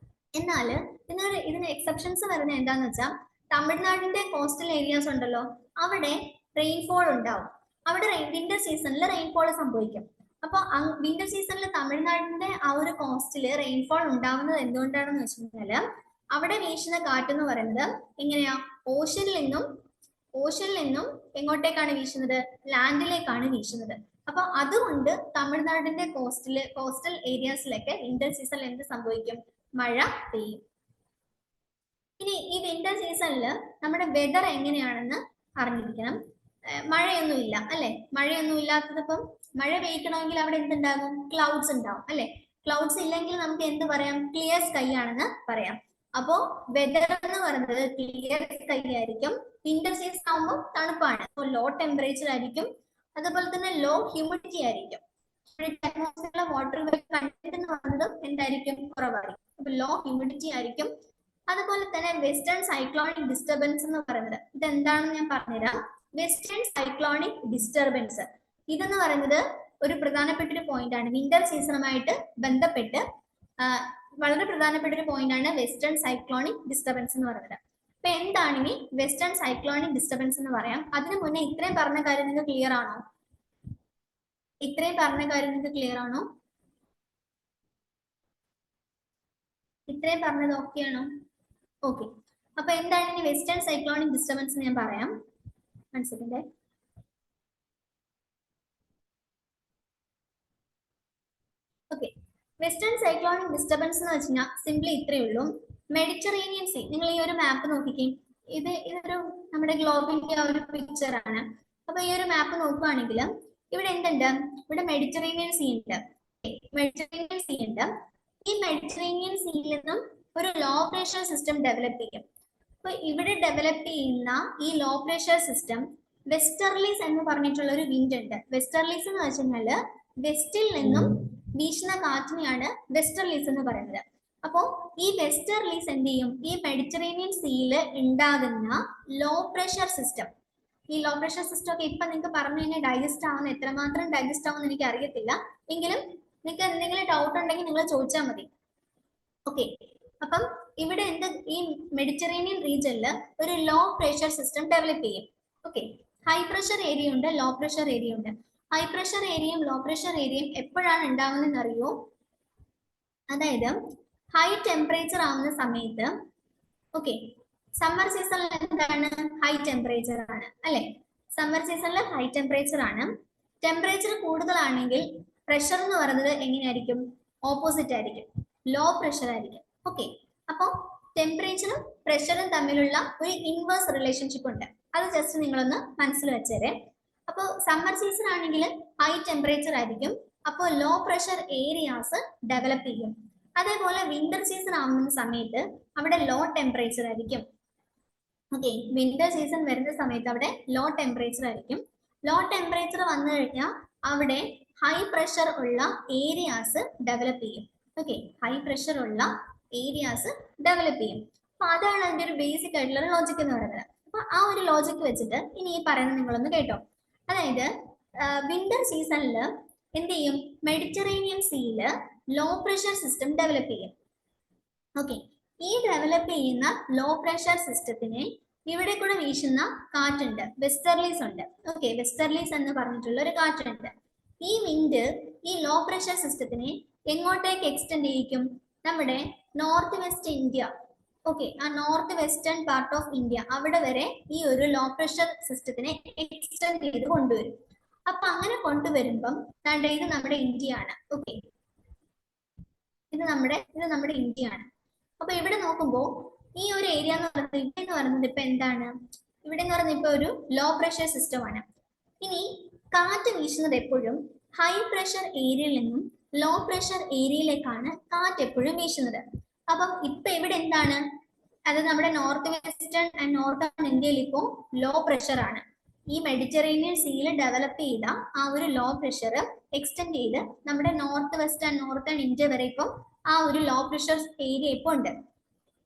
എന്നാൽ ഇതിന് എക്സെപ്ഷൻസ് വരുന്നത് എന്താന്ന് വെച്ചാൽ തമിഴ്നാടിന്റെ കോസ്റ്റൽ ഏരിയാസ് ഉണ്ടല്ലോ, അവിടെ റെയിൻഫോൾ ഉണ്ടാവും. അവിടെ വിന്റർ സീസണിൽ റെയിൻഫോൾ സംഭവിക്കും. അപ്പൊ വിന്റർ സീസണിൽ തമിഴ്നാടിന്റെ ആ ഒരു കോസ്റ്റില് റെയിൻഫോൾ ഉണ്ടാവുന്നത് എന്തുകൊണ്ടാണെന്ന് വെച്ചിട്ടുണ്ടെങ്കിൽ അവിടെ വീശുന്ന കാറ്റ് എന്ന് പറയുന്നത് എങ്ങനെയാ? ഓഷനിൽ നിന്നും എങ്ങോട്ടേക്കാണ് വീശുന്നത്? ലാൻഡിലേക്കാണ് വീശുന്നത്. അപ്പൊ അതുകൊണ്ട് തമിഴ്നാടിന്റെ കോസ്റ്റൽ ഏരിയാസിലൊക്കെ വിന്റർ സീസണിൽ എന്ത് സംഭവിക്കും? മഴ പെയ്യും. ഇനി ഈ വിന്റർ സീസണിൽ നമ്മുടെ വെതർ എങ്ങനെയാണെന്ന് അറിഞ്ഞിരിക്കണം. മഴയൊന്നും ഇല്ല അല്ലെ? മഴയൊന്നും ഇല്ലാത്തതിപ്പം മഴ പെയ്യണമെങ്കിൽ അവിടെ എന്തുണ്ടാകും? ക്ലൗഡ്സ് ഉണ്ടാവും അല്ലെ? ക്ലൗഡ്സ് ഇല്ലെങ്കിൽ നമുക്ക് എന്ത് പറയാം? ക്ലിയർ സ്കൈ ആണെന്ന് പറയാം. അപ്പോ വെതർ എന്ന് പറയുന്നത് ക്ലിയർ സ്കൈ ആയിരിക്കും. വിന്റർ സീസൺ ആകുമ്പോൾ തണുപ്പാണ്, ലോ ടെമ്പറേച്ചർ ആയിരിക്കും. അതുപോലെ തന്നെ ലോ ഹ്യൂമിഡിറ്റി ആയിരിക്കും. അറ്റ്മോസ്ഫിയറിലെ വാട്ടർ കണ്ടന്റ് എന്ന് പറയുന്നത് എന്തായിരിക്കും? കുറവായിരിക്കും. അപ്പൊ ലോ ഹ്യൂമിഡിറ്റി ആയിരിക്കും. അതുപോലെ തന്നെ വെസ്റ്റേൺ സൈക്ലോണിക് ഡിസ്റ്റർബൻസ് എന്ന് പറയുന്നത് ഇതെന്താണെന്ന് ഞാൻ പറഞ്ഞുതരാം. വെസ്റ്റേൺ സൈക്ലോണിക് ഡിസ്റ്റർബൻസ് ഇതെന്ന് പറയുന്നത് ഒരു പ്രധാനപ്പെട്ട ഒരു പോയിന്റ് ആണ്. വിന്റർ സീസണുമായിട്ട് ബന്ധപ്പെട്ട് വളരെ പ്രധാനപ്പെട്ട ഒരു പോയിന്റ് ആണ് വെസ്റ്റേൺ സൈക്ലോണിക് ഡിസ്റ്റർബൻസ് എന്ന് പറയുന്നത്. അപ്പൊ എന്താണ് ഇനി വെസ്റ്റേൺ സൈക്ലോണിക് ഡിസ്റ്റർബൻസ് എന്ന് പറയാം. അതിനു മുന്നേ ഇത്രയും പറഞ്ഞ കാര്യം നിങ്ങൾക്ക് ക്ലിയർ ആണോ? ഇത്രയും പറഞ്ഞ കാര്യം നിങ്ങൾക്ക് ക്ലിയർ ആണോ? ഇത്രയും പറഞ്ഞത് ഓക്കെ ആണോ? ഓക്കെ, അപ്പൊ എന്താണ് ഇനി വെസ്റ്റേൺ സൈക്ലോണിക് ഡിസ്റ്റർബൻസ് ഞാൻ പറയാം. മനസ്സിലെ ഓക്കെ, വെസ്റ്റേൺ സൈക്ലോണിക് ഡിസ്റ്റർബൻസ് എന്ന് വെച്ചാൽ സിംപ്ലി ഇത്രയേ ഉള്ളൂ. മെഡിറ്ററേനിയൻ സീ, നിങ്ങൾ ഈ ഒരു മാപ്പ് നോക്കിക്കേ. ഇതൊരു നമ്മുടെ ഗ്ലോബിന്റെ ഒരു പിക്ചർ ആണ്. അപ്പൊ ഈ ഒരു മാപ്പ് നോക്കുകയാണെങ്കിൽ ഇവിടെ എന്തുണ്ട്? ഇവിടെ മെഡിറ്ററേനിയൻ സീ ഉണ്ട്. മെഡിറ്ററേനിയൻ സീ ഉണ്ട്. ഈ മെഡിറ്ററേനിയൻ സീയിൽ നിന്നും ഒരു ലോ പ്രഷർ സിസ്റ്റം ഡെവലപ്പ് ചെയ്യും. അപ്പൊ ഇവിടെ ഡെവലപ്പ് ചെയ്യുന്ന ഈ ലോ പ്രഷർ സിസ്റ്റം വെസ്റ്റർലീസ് എന്ന് പറഞ്ഞിട്ടുള്ള ഒരു വിൻഡ് ഉണ്ട്. വെസ്റ്റർലീസ് എന്ന് വെച്ചാൽ വെസ്റ്റിൽ നിന്നും വീശുന്ന കാറ്റിനെയാണ് വെസ്റ്റർലീസ് എന്ന് പറയുന്നത്. അപ്പോ ഈ വെസ്റ്റർലീസ് എന്ത് ചെയ്യും? ഈ മെഡിറ്ററേനിയൻ സീയില് ഉണ്ടാകുന്ന ലോ പ്രഷർ സിസ്റ്റം, ഈ ലോ പ്രഷർ സിസ്റ്റം ഒക്കെ ഇപ്പൊ നിങ്ങൾക്ക് പറഞ്ഞു കഴിഞ്ഞാൽ ഡൈജസ്റ്റ് ആവുന്ന എത്രമാത്രം ഡൈജസ്റ്റ് ആവുമെന്ന് എനിക്ക് അറിയത്തില്ല. എങ്കിലും നിങ്ങൾക്ക് എന്തെങ്കിലും ഡൗട്ട് ഉണ്ടെങ്കിൽ നിങ്ങൾ ചോദിച്ചാൽ മതി. ഓക്കെ, അപ്പം ഇവിടെ ഈ മെഡിറ്ററേനിയൻ റീജിയനിൽ ഒരു ലോ പ്രഷർ സിസ്റ്റം ഡെവലപ്പ് ചെയ്യും. ഓക്കെ, ഹൈ പ്രഷർ ഏരിയ ഉണ്ട്, ലോ പ്രഷർ ഏരിയ ഉണ്ട്. ഹൈ പ്രഷർ ഏരിയയും ലോ പ്രഷർ ഏരിയയും എപ്പോഴാണ് ഉണ്ടാവുന്നതെന്ന് അറിയോ? അതായത് ഹൈ ടെമ്പറേച്ചർ ആവുന്ന സമയത്ത്. ഓക്കെ, സമ്മർ സീസണിൽ എന്താണ്? ഹൈ ടെമ്പറേച്ചർ ആണ് അല്ലെ? സമ്മർ സീസണിൽ ഹൈ ടെമ്പറേച്ചർ ആണ്. ടെമ്പറേച്ചർ കൂടുതലാണെങ്കിൽ പ്രഷർ എന്ന് പറയുന്നത് എങ്ങനെയായിരിക്കും? ഓപ്പോസിറ്റ് ആയിരിക്കും, ലോ പ്രഷർ ആയിരിക്കും. ഓക്കെ, അപ്പൊ ടെമ്പറേച്ചറും പ്രഷറും തമ്മിലുള്ള ഒരു ഇൻവേഴ്സ് റിലേഷൻഷിപ്പ് ഉണ്ട്. അത് ജസ്റ്റ് നിങ്ങളൊന്ന് മനസ്സിൽ വെച്ചേരെ. അപ്പൊ സമ്മർ സീസൺ ആണെങ്കിൽ ഹൈ ടെമ്പറേച്ചർ ആയിരിക്കും, അപ്പോൾ ലോ പ്രഷർ ഏരിയാസ് ഡെവലപ്പ് ചെയ്യും. അതേപോലെ വിന്റർ സീസൺ ആവുന്ന സമയത്ത് അവിടെ ലോ ടെമ്പറേച്ചർ ആയിരിക്കും. ഓക്കെ, വിന്റർ സീസൺ വരുന്ന സമയത്ത് അവിടെ ലോ ടെമ്പറേച്ചർ ആയിരിക്കും. ലോ ടെമ്പറേച്ചർ വന്നു കഴിഞ്ഞാൽ അവിടെ ഹൈ പ്രഷർ ഉള്ള ഏരിയാസ് ഡെവലപ്പ് ചെയ്യും. ഓക്കെ, ഹൈ പ്രഷർ ഉള്ള ഏരിയാസ് ഡെവലപ്പ് ചെയ്യും. അപ്പൊ അതാണ് അതിന്റെ ഒരു ബേസിക് ആയിട്ടുള്ള ലോജിക് എന്ന് പറയുന്നത്. അപ്പൊ ആ ഒരു ലോജിക് വെച്ചിട്ട് ഇനി ഈ പറയുന്നത് നിങ്ങളൊന്ന് കേട്ടോ. അതായത് വിന്റർ സീസണിൽ എന്ത് ചെയ്യും? മെഡിറ്ററേനിയൻ സീയില് ലോ പ്രഷർ സിസ്റ്റം ഡെവലപ്പ് ചെയ്യും. ഓക്കെ, ഈ ഡെവലപ്പ് ചെയ്യുന്ന ലോ പ്രഷർ സിസ്റ്റത്തിനെ ഇവിടെ കൂടെ വീശുന്ന കാറ്റുണ്ട്, വെസ്റ്റർലീസ് ഉണ്ട്. ഓക്കെ, വെസ്റ്റർലീസ് എന്ന് പറഞ്ഞിട്ടുള്ള ഒരു കാറ്റുണ്ട്. ഈ വിൻഡ് ഈ ലോ പ്രഷർ സിസ്റ്റത്തിനെ എങ്ങോട്ടേക്ക് എക്സ്റ്റെൻഡ് ചെയ്യിക്കും? നമ്മുടെ നോർത്ത് വെസ്റ്റ് ഇന്ത്യ, ഓക്കെ, ആ north western part of India അവിടെ വരെ ഈ ഒരു ലോ പ്രഷർ സിസ്റ്റത്തിനെ എക്സ്റ്റെൻഡ് ചെയ്ത് കൊണ്ടുവരും. അപ്പൊ അങ്ങനെ കൊണ്ടുവരുമ്പം ഇത് നമ്മുടെ ഇന്ത്യയാണ്. ഓക്കെ, ഇത് നമ്മുടെ ഇന്ത്യയാണ്. അപ്പൊ ഇവിടെ നോക്കുമ്പോൾ ഈ ഒരു ഏരിയ എന്ന് പറയുന്നത് ഇപ്പൊ എന്താണ്? ഇവിടെ എന്ന് പറയുന്നത് ഇപ്പൊ ഒരു ലോ പ്രഷർ സിസ്റ്റം ആണ്. ഇനി കാറ്റ് വീശുന്നത് എപ്പോഴും ഹൈ പ്രഷർ ഏരിയയിൽ നിന്നും ലോ പ്രഷർ ഏരിയയിലേക്കാണ് കാറ്റ് എപ്പോഴും വീശുന്നത്. അപ്പം ഇപ്പൊ ഇവിടെ എന്താണ്? അത് നമ്മുടെ നോർത്ത് വെസ്റ്റേൺ ആൻഡ് നോർത്തേൺ ഇന്ത്യയിൽ ഇപ്പോൾ ലോ പ്രഷർ ആണ്. ഈ മെഡിറ്ററേനിയൻ സീയിൽ ഡെവലപ്പ് ചെയ്ത ആ ഒരു ലോ പ്രഷർ എക്സ്റ്റെൻഡ് ചെയ്ത് നമ്മുടെ north west and northern India വരെ ഇപ്പം ആ ഒരു ലോ പ്രഷർ ഏരിയ ഇപ്പോൾ ഉണ്ട്.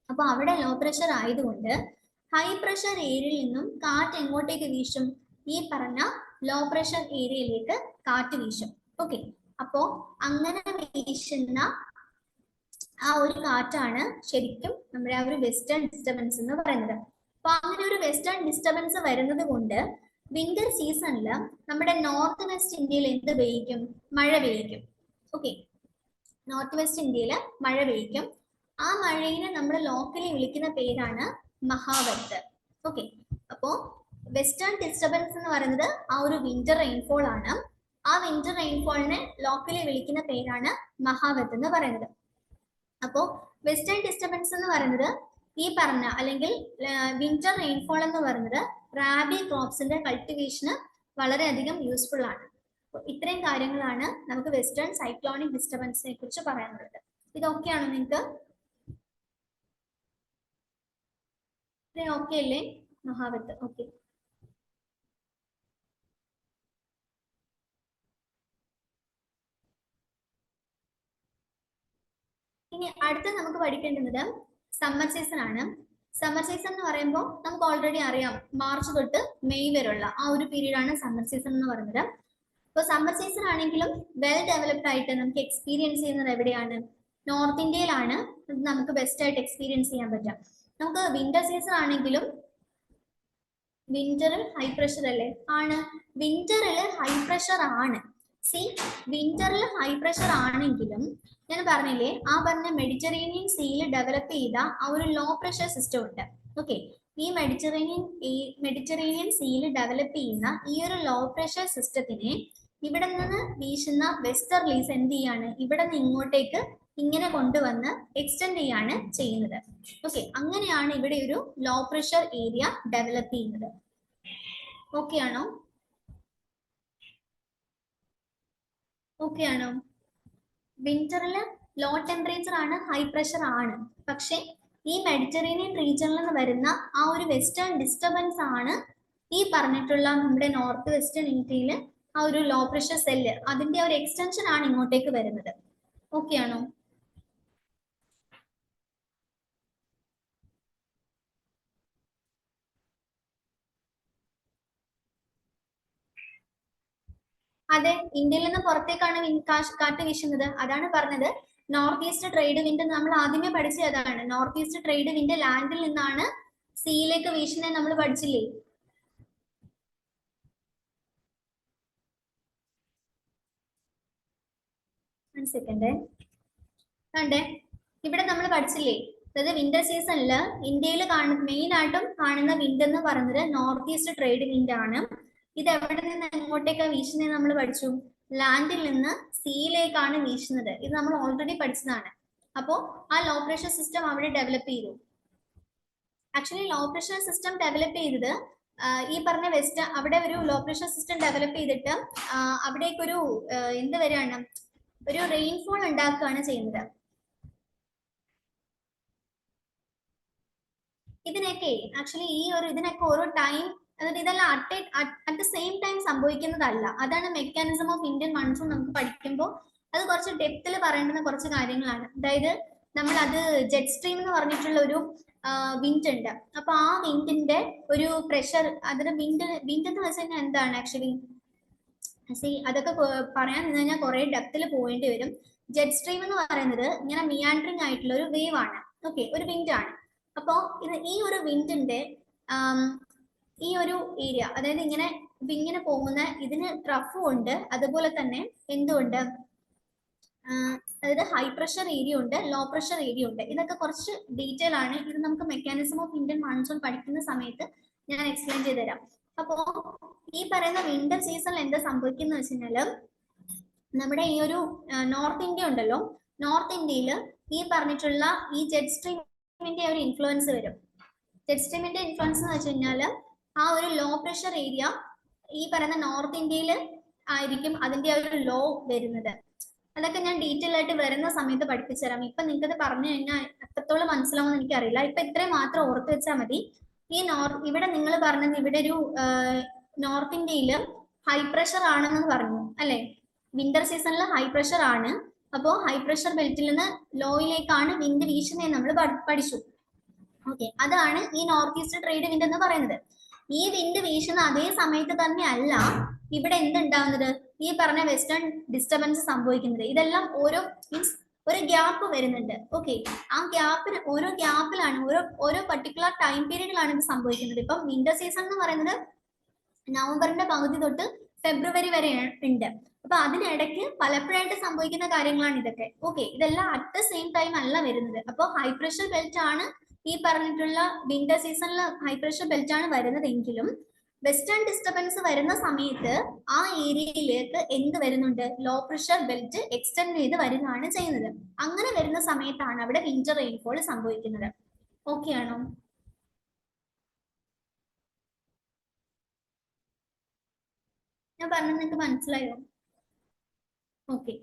അപ്പൊ അവിടെ ലോ പ്രഷർ ആയതുകൊണ്ട് ഹൈ പ്രഷർ ഏരിയയിൽ നിന്നും കാറ്റ് എങ്ങോട്ടേക്ക് വീശും? ഈ പറഞ്ഞ ലോ പ്രഷർ ഏരിയയിലേക്ക് കാറ്റ് വീശും. ഓക്കെ, അപ്പോ അങ്ങനെ വീശുന്ന ആ ഒരു കാറ്റാണ് ശരിക്കും നമ്മുടെ ആ ഒരു വെസ്റ്റേൺ ഡിസ്റ്റർബൻസ് എന്ന് പറയുന്നത്. അപ്പൊ അങ്ങനെ ഒരു വെസ്റ്റേൺ ഡിസ്റ്റർബൻസ് വരുന്നത് കൊണ്ട് വിന്റർ സീസണിൽ നമ്മുടെ നോർത്ത് വെസ്റ്റ് ഇന്ത്യയിൽ എന്ത് പെയ്യിക്കും? മഴ പെയ്യിക്കും. ഓക്കെ, നോർത്ത് വെസ്റ്റ് ഇന്ത്യയിൽ മഴ പെയ്യിക്കും. ആ മഴയിനെ നമ്മൾ ലോക്കലി വിളിക്കുന്ന പേരാണ് മഹാവത്ത്. ഓക്കെ, അപ്പോ വെസ്റ്റേൺ ഡിസ്റ്റർബൻസ് എന്ന് പറയുന്നത് ആ ഒരു വിന്റർ റെയിൻഫോൾ ആണ്. ആ വിന്റർ റെയിൻഫോളിനെ ലോക്കലി വിളിക്കുന്ന പേരാണ് മഹാവത്ത് എന്ന് പറയുന്നത്. അപ്പോ വെസ്റ്റേൺ ഡിസ്റ്റർബൻസ് എന്ന് പറയുന്നത് ഈ പറഞ്ഞ അല്ലെങ്കിൽ വിന്റർ റെയിൻഫോൾ എന്ന് പറയുന്നത് റാബി ക്രോപ്സിന്റെ കൾട്ടിവേഷന് വളരെയധികം യൂസ്ഫുൾ ആണ്. ഇത്രയും കാര്യങ്ങളാണ് നമുക്ക് വെസ്റ്റേൺ സൈക്ലോണിക് ഡിസ്റ്റർബൻസിനെ കുറിച്ച് പറയാനുള്ളത്. ഇതൊക്കെയാണോ നിങ്ങൾക്ക്? ഓക്കെ അല്ലേ? മഹാവത്ത്. ഓക്കെ, ഇനി അടുത്ത നമുക്ക് പഠിക്കേണ്ടുന്നത് സമ്മർ സീസൺ ആണ്. സമ്മർ സീസൺ എന്ന് പറയുമ്പോൾ നമുക്ക് ഓൾറെഡി അറിയാം, മാർച്ച് തൊട്ട് മെയ് വരെയുള്ള ആ ഒരു പീരീഡ് ആണ് സമ്മർ സീസൺ എന്ന് പറയുന്നത്. ഇപ്പോൾ സമ്മർ സീസൺ ആണെങ്കിലും വെൽ ഡെവലപ്ഡ് ആയിട്ട് നമുക്ക് എക്സ്പീരിയൻസ് ചെയ്യുന്നത് എവിടെയാണ്? നോർത്ത് ഇന്ത്യയിലാണ് നമുക്ക് ബെസ്റ്റ് ആയിട്ട് എക്സ്പീരിയൻസ് ചെയ്യാൻ പറ്റുക. നമുക്ക് വിന്റർ സീസൺ ആണെങ്കിലും വിന്ററിൽ ഹൈ പ്രഷർ അല്ലേ? ആണ്, വിന്ററിൽ ഹൈ പ്രഷർ ആണ്. സി, വിന്ററിൽ ഹൈ പ്രഷർ ആണെങ്കിലും ഞാൻ പറഞ്ഞില്ലേ, ആ പറഞ്ഞ മെഡിറ്ററേനിയൻ സീയിൽ ഡെവലപ്പ് ചെയ്ത ആ ഒരു ലോ പ്രഷർ സിസ്റ്റം ഉണ്ട്. ഓക്കെ, ഈ മെഡിറ്ററേനിയൻ സീയിൽ ഡെവലപ്പ് ചെയ്യുന്ന ഈ ഒരു ലോ പ്രഷർ സിസ്റ്റത്തിനെ ഇവിടെ നിന്ന് വീശുന്ന വെസ്റ്റർലീസ് എന്ത് ചെയ്യാണ്? ഇവിടെ നിന്ന് ഇങ്ങോട്ടേക്ക് ഇങ്ങനെ കൊണ്ടുവന്ന് എക്സ്റ്റെൻഡ് ചെയ്യാണ് ചെയ്യുന്നത്. ഓക്കെ, അങ്ങനെയാണ് ഇവിടെ ഒരു ലോ പ്രഷർ ഏരിയ ഡെവലപ്പ് ചെയ്യുന്നത്. ഓക്കെ ആണോ? ഓക്കെ ആണോ? വിന്ററിൽ ലോ ടെമ്പറേച്ചർ ആണ്, ഹൈ പ്രഷർ ആണ്. പക്ഷെ ഈ മെഡിറ്ററേനിയൻ റീജിയനിൽ നിന്ന് വരുന്ന ആ ഒരു വെസ്റ്റേൺ ഡിസ്റ്റർബൻസ് ആണ് ഈ പറഞ്ഞിട്ടുള്ള നമ്മുടെ നോർത്ത് വെസ്റ്റേൺ ഇന്ത്യയിൽ ആ ഒരു ലോ പ്രഷർ സെല്ല്, അതിന്റെ ഒരു എക്സ്റ്റൻഷൻ ആണ് ഇങ്ങോട്ടേക്ക് വരുന്നത്. ഓക്കെ ആണോ? അതെ, ഇന്ത്യയിൽ നിന്ന് പുറത്തേക്കാണ് കാറ്റ് വീശുന്നത്. അതാണ് പറഞ്ഞത് നോർത്ത് ഈസ്റ്റ് ട്രേഡ് വിൻഡ്. നമ്മൾ ആദ്യമേ പഠിച്ചത് അതാണ്. നോർത്ത് ഈസ്റ്റ് ട്രേഡ് വിൻഡ് ലാൻഡിൽ നിന്നാണ് സീയിലേക്ക് വീശുന്നത് നമ്മൾ പഠിച്ചില്ലേ? സെക്കൻഡ് കണ്ടേ, ഇവിടെ നമ്മൾ പഠിച്ചില്ലേ? അതായത് വിന്റർ സീസണിൽ ഇന്ത്യയിൽ മെയിൻ ആയിട്ടും കാണുന്ന വിൻഡ് എന്ന് പറയുന്നത് നോർത്ത് ഈസ്റ്റ് ട്രേഡ് വിൻഡ് ആണ്. ഇത് എവിടെ നിന്ന് എങ്ങോട്ടേക്കാണ് വീശുന്നത് നമ്മൾ പഠിച്ചു? ലാൻഡിൽ നിന്ന് സീയിലേക്കാണ് വീശുന്നത്. ഇത് നമ്മൾ ഓൾറെഡി പഠിച്ചതാണ്. അപ്പോൾ ആ ലോ പ്രഷർ സിസ്റ്റം അവിടെ ഡെവലപ്പ് ചെയ്തു. Actually low pressure system develop ചെയ്തത് ഈ പറഞ്ഞ വെസ്റ്റ്, അവിടെ ഒരു ലോ പ്രഷർ സിസ്റ്റം ഡെവലപ്പ് ചെയ്തിട്ട് അവിടേക്കൊരു എന്ത് വരികയാണ്? ഒരു റെയിൻഫോൾ ഉണ്ടാക്കുകയാണ് ചെയ്യുന്നത്. ഇതിനൊക്കെ ആക്ച്വലി ഇതിനൊക്കെ ഓരോ ടൈം, അതായത് ഇതെല്ലാം അറ്റ് ദ സെയിം ടൈം സംഭവിക്കുന്നതല്ല. അതാണ് മെക്കാനിസം ഓഫ് ഇന്ത്യൻ മൺസൂൺ. നമുക്ക് പഠിക്കുമ്പോൾ അത് കുറച്ച് ഡെപ്തിൽ പറയേണ്ടുന്ന കുറച്ച് കാര്യങ്ങളാണ്. അതായത് നമ്മൾ അത് ജെറ്റ് സ്ട്രീം എന്ന് പറഞ്ഞിട്ടുള്ള ഒരു വിൻഡ് ഉണ്ട്. അപ്പൊ ആ വിൻഡിന്റെ ഒരു പ്രഷർ, അതിന്റെ വിൻഡ് എന്ന് വെച്ച് കഴിഞ്ഞാൽ എന്താണ് ആക്ച്വലി? അതൊക്കെ പറയാൻ നിന്ന് കഴിഞ്ഞാൽ കുറെ ഡെപ്തിൽ പോകേണ്ടി വരും. ജെറ്റ് സ്ട്രീം എന്ന് പറയുന്നത് ഇങ്ങനെ മിയാൻഡറിങ് ആയിട്ടുള്ള ഒരു വേവ് ആണ്. ഓക്കെ, ഒരു വിൻഡ് ആണ്. അപ്പോ ഈ ഒരു വിൻഡിന്റെ ഈ ഒരു ഏരിയ, അതായത് ഇങ്ങനെ പോകുന്ന ഇതിന് ട്രഫും ഉണ്ട്, അതുപോലെ തന്നെ എന്തുണ്ട്? അതായത് ഹൈ പ്രഷർ ഏരിയ ഉണ്ട്, ലോ പ്രഷർ ഏരിയ ഉണ്ട്. ഇതൊക്കെ കുറച്ച് ഡീറ്റെയിൽ ആണ്. ഇത് നമുക്ക് മെക്കാനിസം ഓഫ് ഇന്ത്യൻ മൺസൂൺ പഠിക്കുന്ന സമയത്ത് ഞാൻ എക്സ്പ്ലെയിൻ ചെയ്ത് തരാം. അപ്പോ ഈ പറയുന്ന വിന്റർ സീസണിൽ എന്താ സംഭവിക്കുന്ന വെച്ച് കഴിഞ്ഞാല്, നമ്മുടെ ഈ ഒരു നോർത്ത് ഇന്ത്യ ഉണ്ടല്ലോ, നോർത്ത് ഇന്ത്യയിൽ ഈ പറഞ്ഞിട്ടുള്ള ഈ ജെറ്റ് സ്ട്രീമിന്റെ ഒരു ഇൻഫ്ലുവൻസ് വരും. ജെറ്റ് സ്ട്രീമിന്റെ ഇൻഫ്ലുവൻസ് എന്ന് വെച്ച് കഴിഞ്ഞാൽ ആ ഒരു ലോ പ്രഷർ ഏരിയ ഈ പറയുന്ന നോർത്ത് ഇന്ത്യയിൽ ആയിരിക്കും അതിന്റെ ഒരു ലോ വരുന്നത്. അതൊക്കെ ഞാൻ ഡീറ്റെയിൽ ആയിട്ട് വരുന്ന സമയത്ത് പഠിപ്പിച്ചു തരാം. ഇപ്പൊ നിങ്ങൾക്കത് പറഞ്ഞു കഴിഞ്ഞാൽ എത്രത്തോളം മനസ്സിലാവുമെന്ന് എനിക്കറിയില്ല. ഇപ്പൊ ഇത്രയും മാത്രം ഓർത്ത് വെച്ചാൽ മതി. ഈ ഇവിടെ നിങ്ങൾ പറഞ്ഞത് ഇവിടെ ഒരു നോർത്ത് ഇന്ത്യയില് ഹൈ പ്രഷർ ആണെന്ന് പറഞ്ഞു അല്ലെ? വിന്റർ സീസണിൽ ഹൈ പ്രഷർ ആണ്. അപ്പോ ഹൈ പ്രഷർ ബെൽറ്റിൽ നിന്ന് ലോയിലേക്കാണ് വിൻഡ് വീശുന്നത് നമ്മൾ പഠിച്ചു. ഓക്കെ, അതാണ് ഈ നോർത്ത് ഈസ്റ്റ് ട്രേഡ് വിൻഡ് എന്ന് പറയുന്നത്. ഈ വിൻഡ് വീശുന്ന അതേ സമയത്ത് തന്നെ അല്ല ഇവിടെ എന്തുണ്ടാവുന്നത്, ഈ പറഞ്ഞ വെസ്റ്റേൺ ഡിസ്റ്റർബൻസ് സംഭവിക്കുന്നത്. ഇതെല്ലാം ഓരോ മീൻസ് ഒരു ഗ്യാപ്പ് വരുന്നുണ്ട്. ഓക്കെ, ആ ഗ്യാപ്പിന് ഓരോ ഗ്യാപ്പിലാണ് ഓരോ പർട്ടിക്കുലർ ടൈം പീരീഡിലാണ് ഇത് സംഭവിക്കുന്നത്. ഇപ്പം വിന്റർ സീസൺ എന്ന് പറയുന്നത് നവംബറിന്റെ പകുതി തൊട്ട് ഫെബ്രുവരി വരെ ഉണ്ട്. അപ്പൊ അതിനിടയ്ക്ക് പലപ്പോഴായിട്ട് സംഭവിക്കുന്ന കാര്യങ്ങളാണ് ഇതൊക്കെ. ഓക്കെ, ഇതെല്ലാം അറ്റ് ദ സെയിം ടൈം അല്ല വരുന്നത്. അപ്പോൾ ഹൈ പ്രഷർ ബെൽറ്റ് ആണ് ഈ പറഞ്ഞിട്ടുള്ള വിന്റർ സീസണിൽ ഹൈ പ്രഷർ ബെൽറ്റ് ആണ് വരുന്നതെങ്കിലും വെസ്റ്റേൺ ഡിസ്റ്റർബൻസ് വരുന്ന സമയത്ത് ആ ഏരിയയിലേക്ക് എന്ത് വരുന്നുണ്ട്, ലോ പ്രഷർ ബെൽറ്റ് എക്സ്റ്റെൻഡ് ചെയ്ത് വരികയാണ് ചെയ്യുന്നത്. അങ്ങനെ വരുന്ന സമയത്താണ് അവിടെ വിന്റർ റെയിൻഫോൾ സംഭവിക്കുന്നത്. ഓക്കെ ആണോ? ഞാൻ പറഞ്ഞത് നിങ്ങൾക്ക് മനസ്സിലായോ? Okay,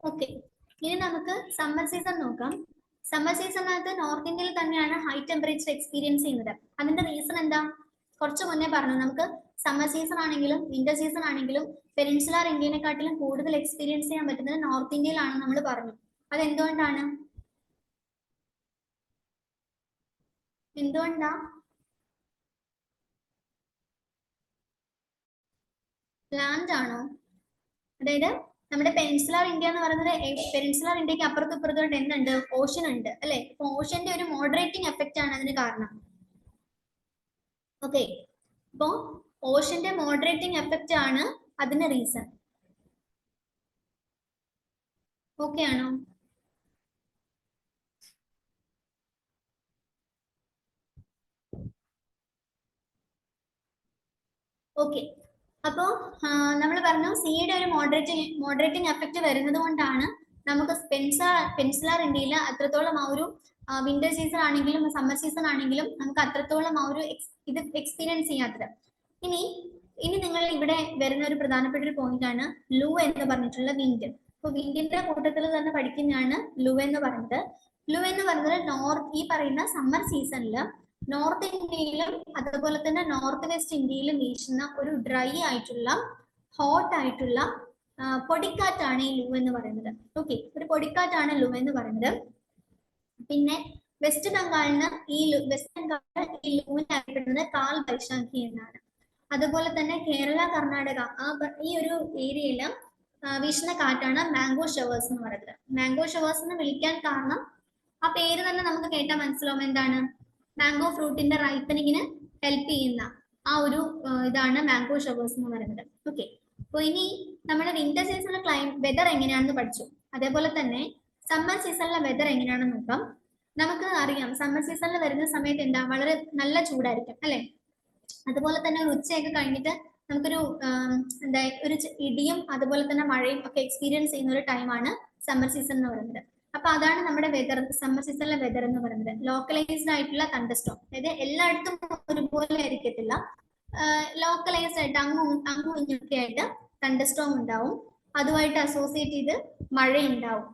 okay. ഇനി നമുക്ക് സമ്മർ സീസൺ നോക്കാം. സമ്മർ സീസണിനകത്ത് നോർത്ത് ഇന്ത്യയിൽ തന്നെയാണ് ഹൈ ടെമ്പറേച്ചർ എക്സ്പീരിയൻസ് ചെയ്യുന്നത്. അതിന്റെ റീസൺ എന്താ? കുറച്ച് മുന്നേ പറഞ്ഞു, നമുക്ക് സമ്മർ സീസൺ ആണെങ്കിലും വിന്റർ സീസൺ ആണെങ്കിലും പെനിൻസുലാർ ഇന്ത്യനെക്കാട്ടിലും കൂടുതൽ എക്സ്പീരിയൻസ് ചെയ്യാൻ പറ്റുന്നത് നോർത്ത് ഇന്ത്യയിലാണെന്ന് നമ്മൾ പറഞ്ഞു. അതെന്തുകൊണ്ടാണ്? എന്തുകൊണ്ടാ? ലാൻഡ് ആണോ? അതായത് നമ്മുടെ പെനിൻസുലാർ ഇന്ത്യ എന്ന് പറയുന്നത് പെനിൻസുലാർ ഇന്ത്യക്ക് അപ്പുറത്തും ഇപ്പുറത്തും എന്തുണ്ട്, ഓഷൻ ഉണ്ട് അല്ലെ? അപ്പൊ ഓഷന്റെ ഒരു മോഡറേറ്റിംഗ് എഫക്റ്റ് ആണ് അതിന് കാരണം. ഓക്കെ, അപ്പോ ഓഷന്റെ മോഡറേറ്റിംഗ് എഫക്റ്റ് ആണ് അതിന് റീസൺ. ഓക്കെ ആണോ? ഓക്കെ, അപ്പോ നമ്മൾ പറഞ്ഞു സീയുടെ ഒരു മോഡറേറ്റിംഗ് എഫക്റ്റ് വരുന്നത് കൊണ്ടാണ് നമുക്ക് പെൻസിലാർ ഇന്ത്യയിൽ അത്രത്തോളം ആ ഒരു വിന്റർ സീസൺ ആണെങ്കിലും സമ്മർ സീസൺ ആണെങ്കിലും നമുക്ക് അത്രത്തോളം ആ ഒരു ഇത് എക്സ്പീരിയൻസ് ചെയ്യാത്തത്. ഇനി നിങ്ങൾ ഇവിടെ വരുന്ന ഒരു പ്രധാനപ്പെട്ട ഒരു പോയിന്റ് ആണ് ലൂ എന്ന് പറഞ്ഞിട്ടുള്ള വിൻഡ്. അപ്പൊ വിൻഡിന്റെ കൂട്ടത്തിൽ തന്നെ പഠിക്കുന്നതാണ് ലൂ എന്ന് പറയുന്നത്. ലൂ എന്ന് പറയുന്നത് ഈ പറയുന്ന സമ്മർ സീസണിൽ നോർത്ത് ഇന്ത്യയിലും അതുപോലെ തന്നെ നോർത്ത് വെസ്റ്റ് ഇന്ത്യയിലും വീശുന്ന ഒരു ഡ്രൈ ആയിട്ടുള്ള ഹോട്ട് ആയിട്ടുള്ള പൊടിക്കാറ്റാണ് ഈ ലൂ എന്ന് പറയുന്നത്. ഓക്കെ, ഒരു പൊടിക്കാറ്റാണ് ലൂ എന്ന് പറയുന്നത്. പിന്നെ വെസ്റ്റ് ബംഗാളിന് ഈ ലൂവിനെ അറിയപ്പെടുന്നത് കാൽ ബൈശാഖി എന്നാണ്. അതുപോലെ തന്നെ കേരള, കർണാടക ഈ ഒരു ഏരിയയിൽ വീശുന്ന കാറ്റാണ് മാംഗോ ഷവേഴ്സ് എന്ന് പറയുന്നത്. മാംഗോ ഷവേഴ്സ് എന്ന് വിളിക്കാൻ കാരണം ആ പേര് തന്നെ നമുക്ക് കേട്ടാൽ മനസ്സിലാവും എന്താണ്, മാംഗോ ഫ്രൂട്ടിന്റെ റൈപ്പനിങ്ങിന് ഹെൽപ്പ് ചെയ്യുന്ന ആ ഒരു ഇതാണ് മാംഗോ ഷവേഴ്സ് എന്ന് പറയുന്നത്. ഓക്കെ, അപ്പൊ ഇനി നമ്മുടെ വിന്റർ സീസണിലെ വെതർ എങ്ങനെയാണെന്ന് പഠിച്ചു. അതേപോലെ തന്നെ സമ്മർ സീസണിലെ വെതർ എങ്ങനെയാണെന്ന് നോക്കാം. നമുക്ക് അറിയാം സമ്മർ സീസണിൽ വരുന്ന സമയത്ത് എന്താ, വളരെ നല്ല ചൂടായിരിക്കും അല്ലെ? അതുപോലെ തന്നെ ഒരു ഉച്ചയൊക്കെ കഴിഞ്ഞിട്ട് നമുക്കൊരു എന്താ ഒരു ഇടിയും അതുപോലെ തന്നെ മഴയും ഒക്കെ എക്സ്പീരിയൻസ് ചെയ്യുന്ന ഒരു ടൈമാണ് സമ്മർ സീസൺ എന്ന് പറയുന്നത്. അപ്പൊ അതാണ് നമ്മുടെ വെതർ, സമ്മർ സീസണിലെ വെതർ എന്ന് പറയുന്നത്. ലോക്കലൈസ്ഡ് ആയിട്ടുള്ള തണ്ടർസ്റ്റോം, അതായത് എല്ലായിടത്തും ഒരുപോലെ ആയിരിക്കത്തില്ല, ലോക്കലൈസ്ഡ് ആയിട്ട് അങ്ങും ഇങ്ങൊക്കെ ആയിട്ട് തണ്ടർസ്റ്റോം ഉണ്ടാവും. അതുമായിട്ട് അസോസിയേറ്റ് ചെയ്ത് മഴയുണ്ടാവും.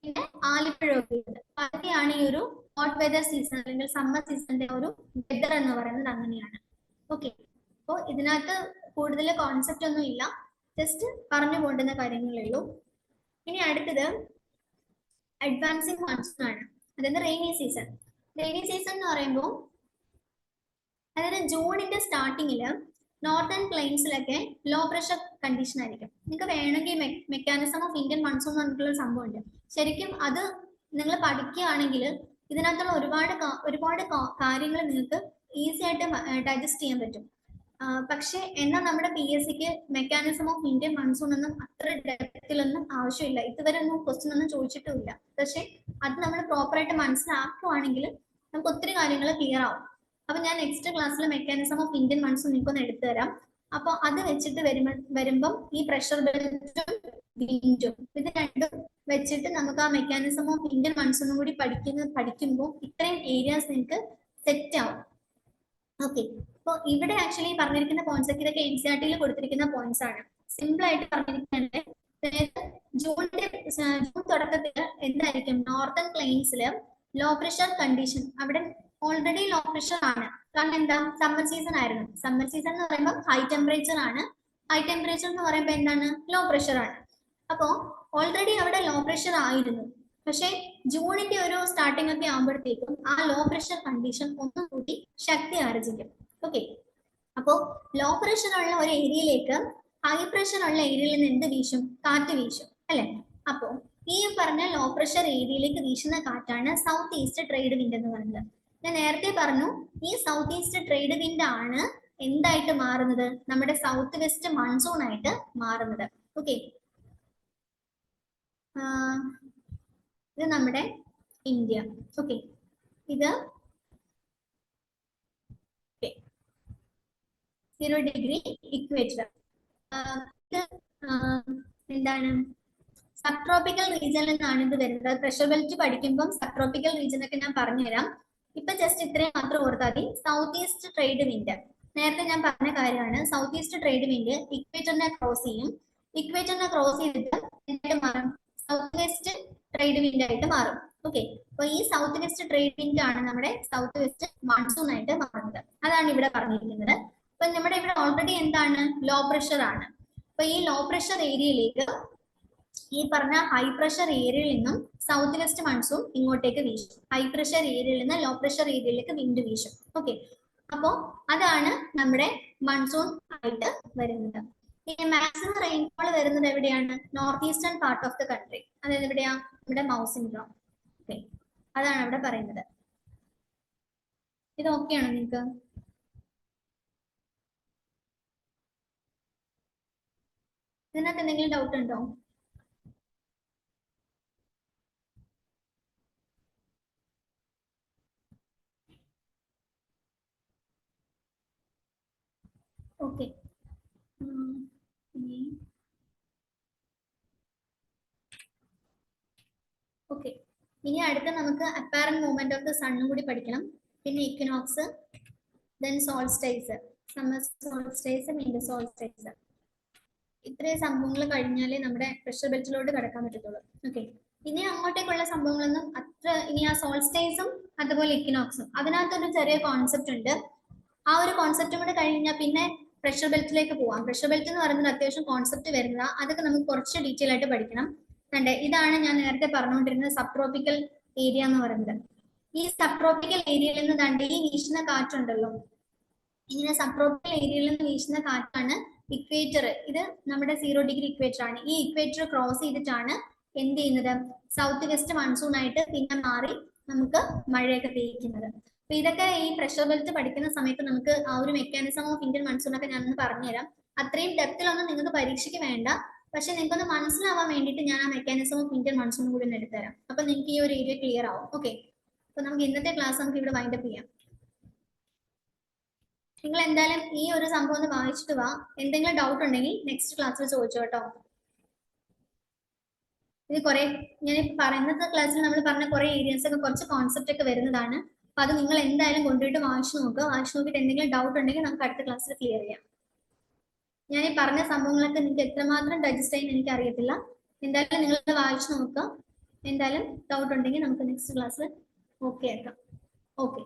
പിന്നെ ആലിപ്പഴമൊക്കെ ഉണ്ട്. അതൊക്കെയാണ് ഈ ഒരു ഹോട്ട് വെതർ സീസൺ അല്ലെങ്കിൽ സമ്മർ സീസണിന്റെ ഒരു വെതർ എന്ന് പറയുന്നത് അങ്ങനെയാണ്. ഓക്കെ, അപ്പോൾ ഇതിനകത്ത് കൂടുതൽ കോൺസെപ്റ്റ് ഒന്നും ഇല്ല, ജസ്റ്റ് പറഞ്ഞു കൊണ്ടുന്ന കാര്യങ്ങളേ ഉള്ളൂ. ഇനി അടുത്തത് അഡ്വാൻസിങ് മൺസൂൺ ആണ്, അതായത് റെയിനി സീസൺ. റെയിനി സീസൺ എന്ന് പറയുമ്പോൾ അതായത് ജൂണിന്റെ സ്റ്റാർട്ടിങ്ങില് നോർത്തേൺ പ്ലെയിൻസിലൊക്കെ ലോ പ്രഷർ കണ്ടീഷൻ ആയിരിക്കും. നിങ്ങൾക്ക് വേണമെങ്കിൽ മെക്കാനിസം ഓഫ് ഇന്ത്യൻ മൺസൂൺ എന്ന് പറഞ്ഞിട്ടുള്ള സംഭവം ഉണ്ട്. ശരിക്കും അത് നിങ്ങൾ പഠിക്കുകയാണെങ്കിൽ ഇതിനകത്തുള്ള ഒരുപാട് കാര്യങ്ങൾ നിങ്ങൾക്ക് ഈസി ആയിട്ട് ഡൈജസ്റ്റ് ചെയ്യാൻ പറ്റും. പക്ഷെ എന്നാൽ നമ്മുടെ PSCക്ക് മെക്കാനിസം ഓഫ് ഇന്ത്യൻ മൺസൂൺ ഒന്നും അത്ര ഡെപ്തിലൊന്നും ആവശ്യമില്ല. ഇതുവരെ ഒന്നും ക്വസ്റ്റ്യൻ ഒന്നും ചോദിച്ചിട്ടുമില്ല. പക്ഷെ അത് നമ്മൾ പ്രോപ്പർ ആയിട്ട് മനസ്സിലാക്കുവാണെങ്കിൽ നമുക്ക് ഒത്തിരി കാര്യങ്ങൾ ക്ലിയർ ആവും. അപ്പൊ ഞാൻ നെക്സ്റ്റ് ക്ലാസ്സിൽ മെക്കാനിസം ഓഫ് ഇന്ത്യൻ മൺസൂൺ നിങ്ങൾക്കൊന്ന് എടുത്തു തരാം. അപ്പൊ അത് വെച്ചിട്ട് വരുമ്പം ഈ പ്രഷർ ബെൽറ്റും വിൻഡും ഇത് രണ്ടും വെച്ചിട്ട് നമുക്ക് ആ മെക്കാനിസം ഓഫ് ഇന്ത്യൻ മൺസൂണും കൂടി പഠിക്കുമ്പോൾ ഇത്രയും ഏരിയാസ് നിങ്ങൾക്ക് സെറ്റ് ആവും. ഓക്കെ, അപ്പൊ ഇവിടെ ആക്ച്വലി പറഞ്ഞിരിക്കുന്ന പോയിന്റ്സ് ഒക്കെ ഇതൊക്കെ NCERT കൊടുത്തിരിക്കുന്ന പോയിന്റ്സ് ആണ്. സിമ്പിൾ ആയിട്ട് പറഞ്ഞിരിക്കുന്നത് ജൂൺ തുടക്കത്തിൽ എന്തായിരിക്കും, നോർത്തേൺ പ്ലെയിൻസിൽ ലോ പ്രഷർ കണ്ടീഷൻ, അവിടെ ഓൾറെഡി ലോ പ്രഷർ ആണ്. കാരണം എന്താ, സമ്മർ സീസൺ ആയിരുന്നു. സമ്മർ സീസൺ എന്ന് പറയുമ്പോൾ ഹൈ ടെമ്പറേച്ചർ ആണ്. ഹൈ ടെമ്പറേച്ചർ എന്ന് പറയുമ്പോൾ എന്താണ്, ലോ പ്രഷർ ആണ്. അപ്പോ ഓൾറെഡി അവിടെ ലോ പ്രഷർ ആയിരുന്നു. പക്ഷെ ജൂണിന്റെ ഒരു സ്റ്റാർട്ടിംഗ് ഒക്കെ ആകുമ്പോഴത്തേക്കും ആ ലോ പ്രഷർ കണ്ടീഷൻ ഒന്നും കൂടി ശക്തി ആർജിക്കും. ഓക്കെ, അപ്പോ ലോ പ്രഷർ ഉള്ള ഒരു ഏരിയയിലേക്ക് ഹൈ പ്രഷർ ഉള്ള ഏരിയയിൽ നിന്ന് എന്ത് വീശും, കാറ്റ് വീശും അല്ലെ. അപ്പോ ഈ പറഞ്ഞ ലോ പ്രഷർ ഏരിയയിലേക്ക് വീശുന്ന കാറ്റാണ് സൗത്ത് ഈസ്റ്റ് ട്രേഡ് വിൻഡ് എന്ന് പറയുന്നത്. ഞാൻ നേരത്തെ പറഞ്ഞു, ഈ സൗത്ത് ഈസ്റ്റ് ട്രേഡ് വിൻഡ് ആണ് എന്തായിട്ട് മാറുന്നത്, നമ്മുടെ സൗത്ത് വെസ്റ്റ് മൺസൂൺ ആയിട്ട് മാറുന്നത്. ഓക്കെ, ഇത് നമ്മുടെ ഇന്ത്യ. ഓക്കെ, ഇത് 0 ഡിഗ്രി ഇക്വേറ്റർ. എന്താണ്, സബ് ട്രോപ്പിക്കൽ റീജിയനിൽ നിന്നാണ് ഇത് വരുന്നത്. പ്രഷർ ബെൽറ്റ് പഠിക്കുമ്പോൾ സബ് ട്രോപ്പിക്കൽ റീജിയൻ ഒക്കെ ഞാൻ പറഞ്ഞുതരാം. ഇപ്പൊ ജസ്റ്റ് ഇത്രയും മാത്രം ഓർത്താൽ മതി. സൗത്ത് ഈസ്റ്റ് ട്രേഡ് വിൻഡ് നേരത്തെ ഞാൻ പറഞ്ഞ കാര്യമാണ്. സൗത്ത് ഈസ്റ്റ് ട്രേഡ് വിൻഡ് ഇക്വേറ്ററിനെ ക്രോസ് ചെയ്യും. ഇക്വേറ്ററിനെ ക്രോസ് ചെയ്തിട്ട് എന്തായിട്ട് മാറും, സൗത്ത് വെസ്റ്റ് ട്രേഡ് വിൻഡ് ആയിട്ട് മാറും. ഓക്കെ, അപ്പൊ ഈ സൗത്ത് വെസ്റ്റ് ട്രേഡ് വിൻഡ് ആണ് നമ്മുടെ സൗത്ത് വെസ്റ്റ് മൺസൂൺ ആയിട്ട് മാറുന്നത്. അതാണ് ഇവിടെ പറഞ്ഞിരിക്കുന്നത്. അപ്പൊ നമ്മുടെ ഇവിടെ ഓൾറെഡി എന്താണ്, ലോ പ്രഷർ ആണ്. അപ്പൊ ഈ ലോ പ്രഷർ ഏരിയയിലേക്ക് ഈ പറഞ്ഞ ഹൈ പ്രഷർ ഏരിയയിൽ നിന്നും സൗത്ത് വെസ്റ്റ് മൺസൂൺ ഇങ്ങോട്ടേക്ക് വീശും. ഹൈ പ്രഷർ ഏരിയയിൽ നിന്ന് ലോ പ്രഷർ ഏരിയയിലേക്ക് വിൻഡ് വീശും. ഓക്കെ, അപ്പോ അതാണ് നമ്മുടെ മൺസൂൺ ആയിട്ട് വരുന്നത്. ഈ മാക്സിമം റെയിൻഫോൾ വരുന്നത് എവിടെയാണ്, north eastern part of the country. അതായത് എവിടെയാ, ഇവിടെ മൗസിൻ ഡ്രോം. ഓക്കെ, അതാണ് അവിടെ പറയുന്നത്. ഇത് ഓക്കെയാണോ നിങ്ങൾക്ക്? ഇതിനകത്ത് എന്തെങ്കിലും ഡൗട്ട് ഉണ്ടോ? ഓക്കെ, ഓക്കെ, ഇനി അടുത്ത നമുക്ക് അപ്പാരന്റ് മൂവ്മെന്റ് ഓഫ് ദ സണ്ണും കൂടി പഠിക്കണം. പിന്നെ equinox, then solstice, summer solstice, winter solstice. ഇത്രയും സംഭവങ്ങൾ കഴിഞ്ഞാലേ നമ്മുടെ പ്രഷർ ബെൽറ്റിലോട്ട് കിടക്കാൻ പറ്റത്തുള്ളൂ. ഓക്കെ, ഇനി അങ്ങോട്ടേക്കുള്ള സംഭവങ്ങളൊന്നും അത്ര, ഇനി ആ സോൾസ്റ്റൈസും അതുപോലെ ഇക്വിനോക്സും അതിനകത്തൊരു ചെറിയ കോൺസെപ്റ്റ് ഉണ്ട്. ആ ഒരു കോൺസെപ്റ്റും കൂടെ കഴിഞ്ഞാൽ പിന്നെ പ്രഷർ ബെൽറ്റിലേക്ക് പോവാം. പ്രഷർ ബെൽറ്റ് എന്ന് പറയുന്നത് അത്യാവശ്യം കോൺസെപ്റ്റ് വരുന്നതാ. അതൊക്കെ നമുക്ക് കുറച്ച് ഡീറ്റെയിൽ ആയിട്ട് പഠിക്കണം. ഇതാണ് ഞാൻ നേരത്തെ പറഞ്ഞുകൊണ്ടിരുന്നത് സബ് ട്രോപ്പിക്കൽ ഏരിയ എന്ന് പറയുന്നത്. ഈ സബ് ട്രോപ്പിക്കൽ ഏരിയയിൽ നിന്ന് ഈ വീശുന്ന കാറ്റുണ്ടല്ലോ, ഇങ്ങനെ സബ് ട്രോപ്പിക്കൽ ഏരിയയിൽ നിന്ന് വീശുന്ന കാറ്റാണ് ഇക്വേറ്റർ. ഇത് നമ്മുടെ 0 ഡിഗ്രി ഇക്വേറ്റർ ആണ്. ഈ ഇക്വേറ്റർ ക്രോസ് ചെയ്തിട്ടാണ് എന്ത് ചെയ്യുന്നത്, സൗത്ത് വെസ്റ്റ് മൺസൂൺ ആയിട്ട് പിന്നെ മാറി നമുക്ക് മഴയൊക്കെ പെയ്യിക്കുന്നത്. അപ്പൊ ഇതൊക്കെ ഈ പ്രഷർ ബെൽറ്റ് പഠിക്കുന്ന സമയത്ത് നമുക്ക് ആ ഒരു മെക്കാനിസം ഓഫ് ഇന്ത്യൻ മൺസൂൺ ഒക്കെ ഞാനൊന്ന് പറഞ്ഞുതരാം. അത്രയും ഡെപ്തിലൊന്നും നിങ്ങൾക്ക് പരീക്ഷയ്ക്ക് വേണ്ട, പക്ഷെ നിങ്ങൾക്കൊന്ന് മനസ്സിലാവാൻ വേണ്ടിയിട്ട് ഞാൻ ആ മെക്കാനിസം ഓഫ് ഇന്ത്യൻ മൺസൂൺ കൂടി ഒന്ന് എടുത്തുതരാം. അപ്പൊ നിങ്ങൾക്ക് ഈ ഒരു ഏരിയ ക്ലിയർ ആവും. ഓക്കെ, അപ്പൊ നമുക്ക് ഇന്നത്തെ ക്ലാസ് നമുക്ക് ഇവിടെ വൈൻഡപ്പ് ചെയ്യാം. നിങ്ങൾ എന്തായാലും ഈ ഒരു സംഭവം ഒന്ന് വായിച്ചിട്ട് വാ. എന്തെങ്കിലും ഡൗട്ട് ഉണ്ടെങ്കിൽ നെക്സ്റ്റ് ക്ലാസ്സിൽ ചോദിച്ചോ കേട്ടോ. ഇത് കുറെ ഞാൻ പറയുന്ന ക്ലാസ്സിൽ നമ്മൾ പറഞ്ഞ കുറെ ഏരിയസ് ഒക്കെ കുറച്ച് കോൺസെപ്റ്റ് ഒക്കെ വരുന്നതാണ്. അപ്പൊ അത് നിങ്ങൾ എന്തായാലും കൊണ്ടുപോയിട്ട് വായിച്ചു നോക്കുക. വായിച്ചു നോക്കിയിട്ട് എന്തെങ്കിലും ഡൗട്ട് ഉണ്ടെങ്കിൽ നമുക്ക് അടുത്ത ക്ലാസ്സിൽ ക്ലിയർ ചെയ്യാം. ഞാൻ ഈ പറഞ്ഞ സംഭവങ്ങളൊക്കെ നിങ്ങൾക്ക് എത്രമാത്രം ഡൈജസ്റ്റ് ചെയ്യാൻ എനിക്ക് അറിയത്തില്ല. എന്തായാലും നിങ്ങൾ വായിച്ചു നോക്കുക. എന്തായാലും ഡൗട്ട് ഉണ്ടെങ്കിൽ നമുക്ക് നെക്സ്റ്റ് ക്ലാസ്സിൽ ഓക്കെ ആക്കാം. ഓക്കെ.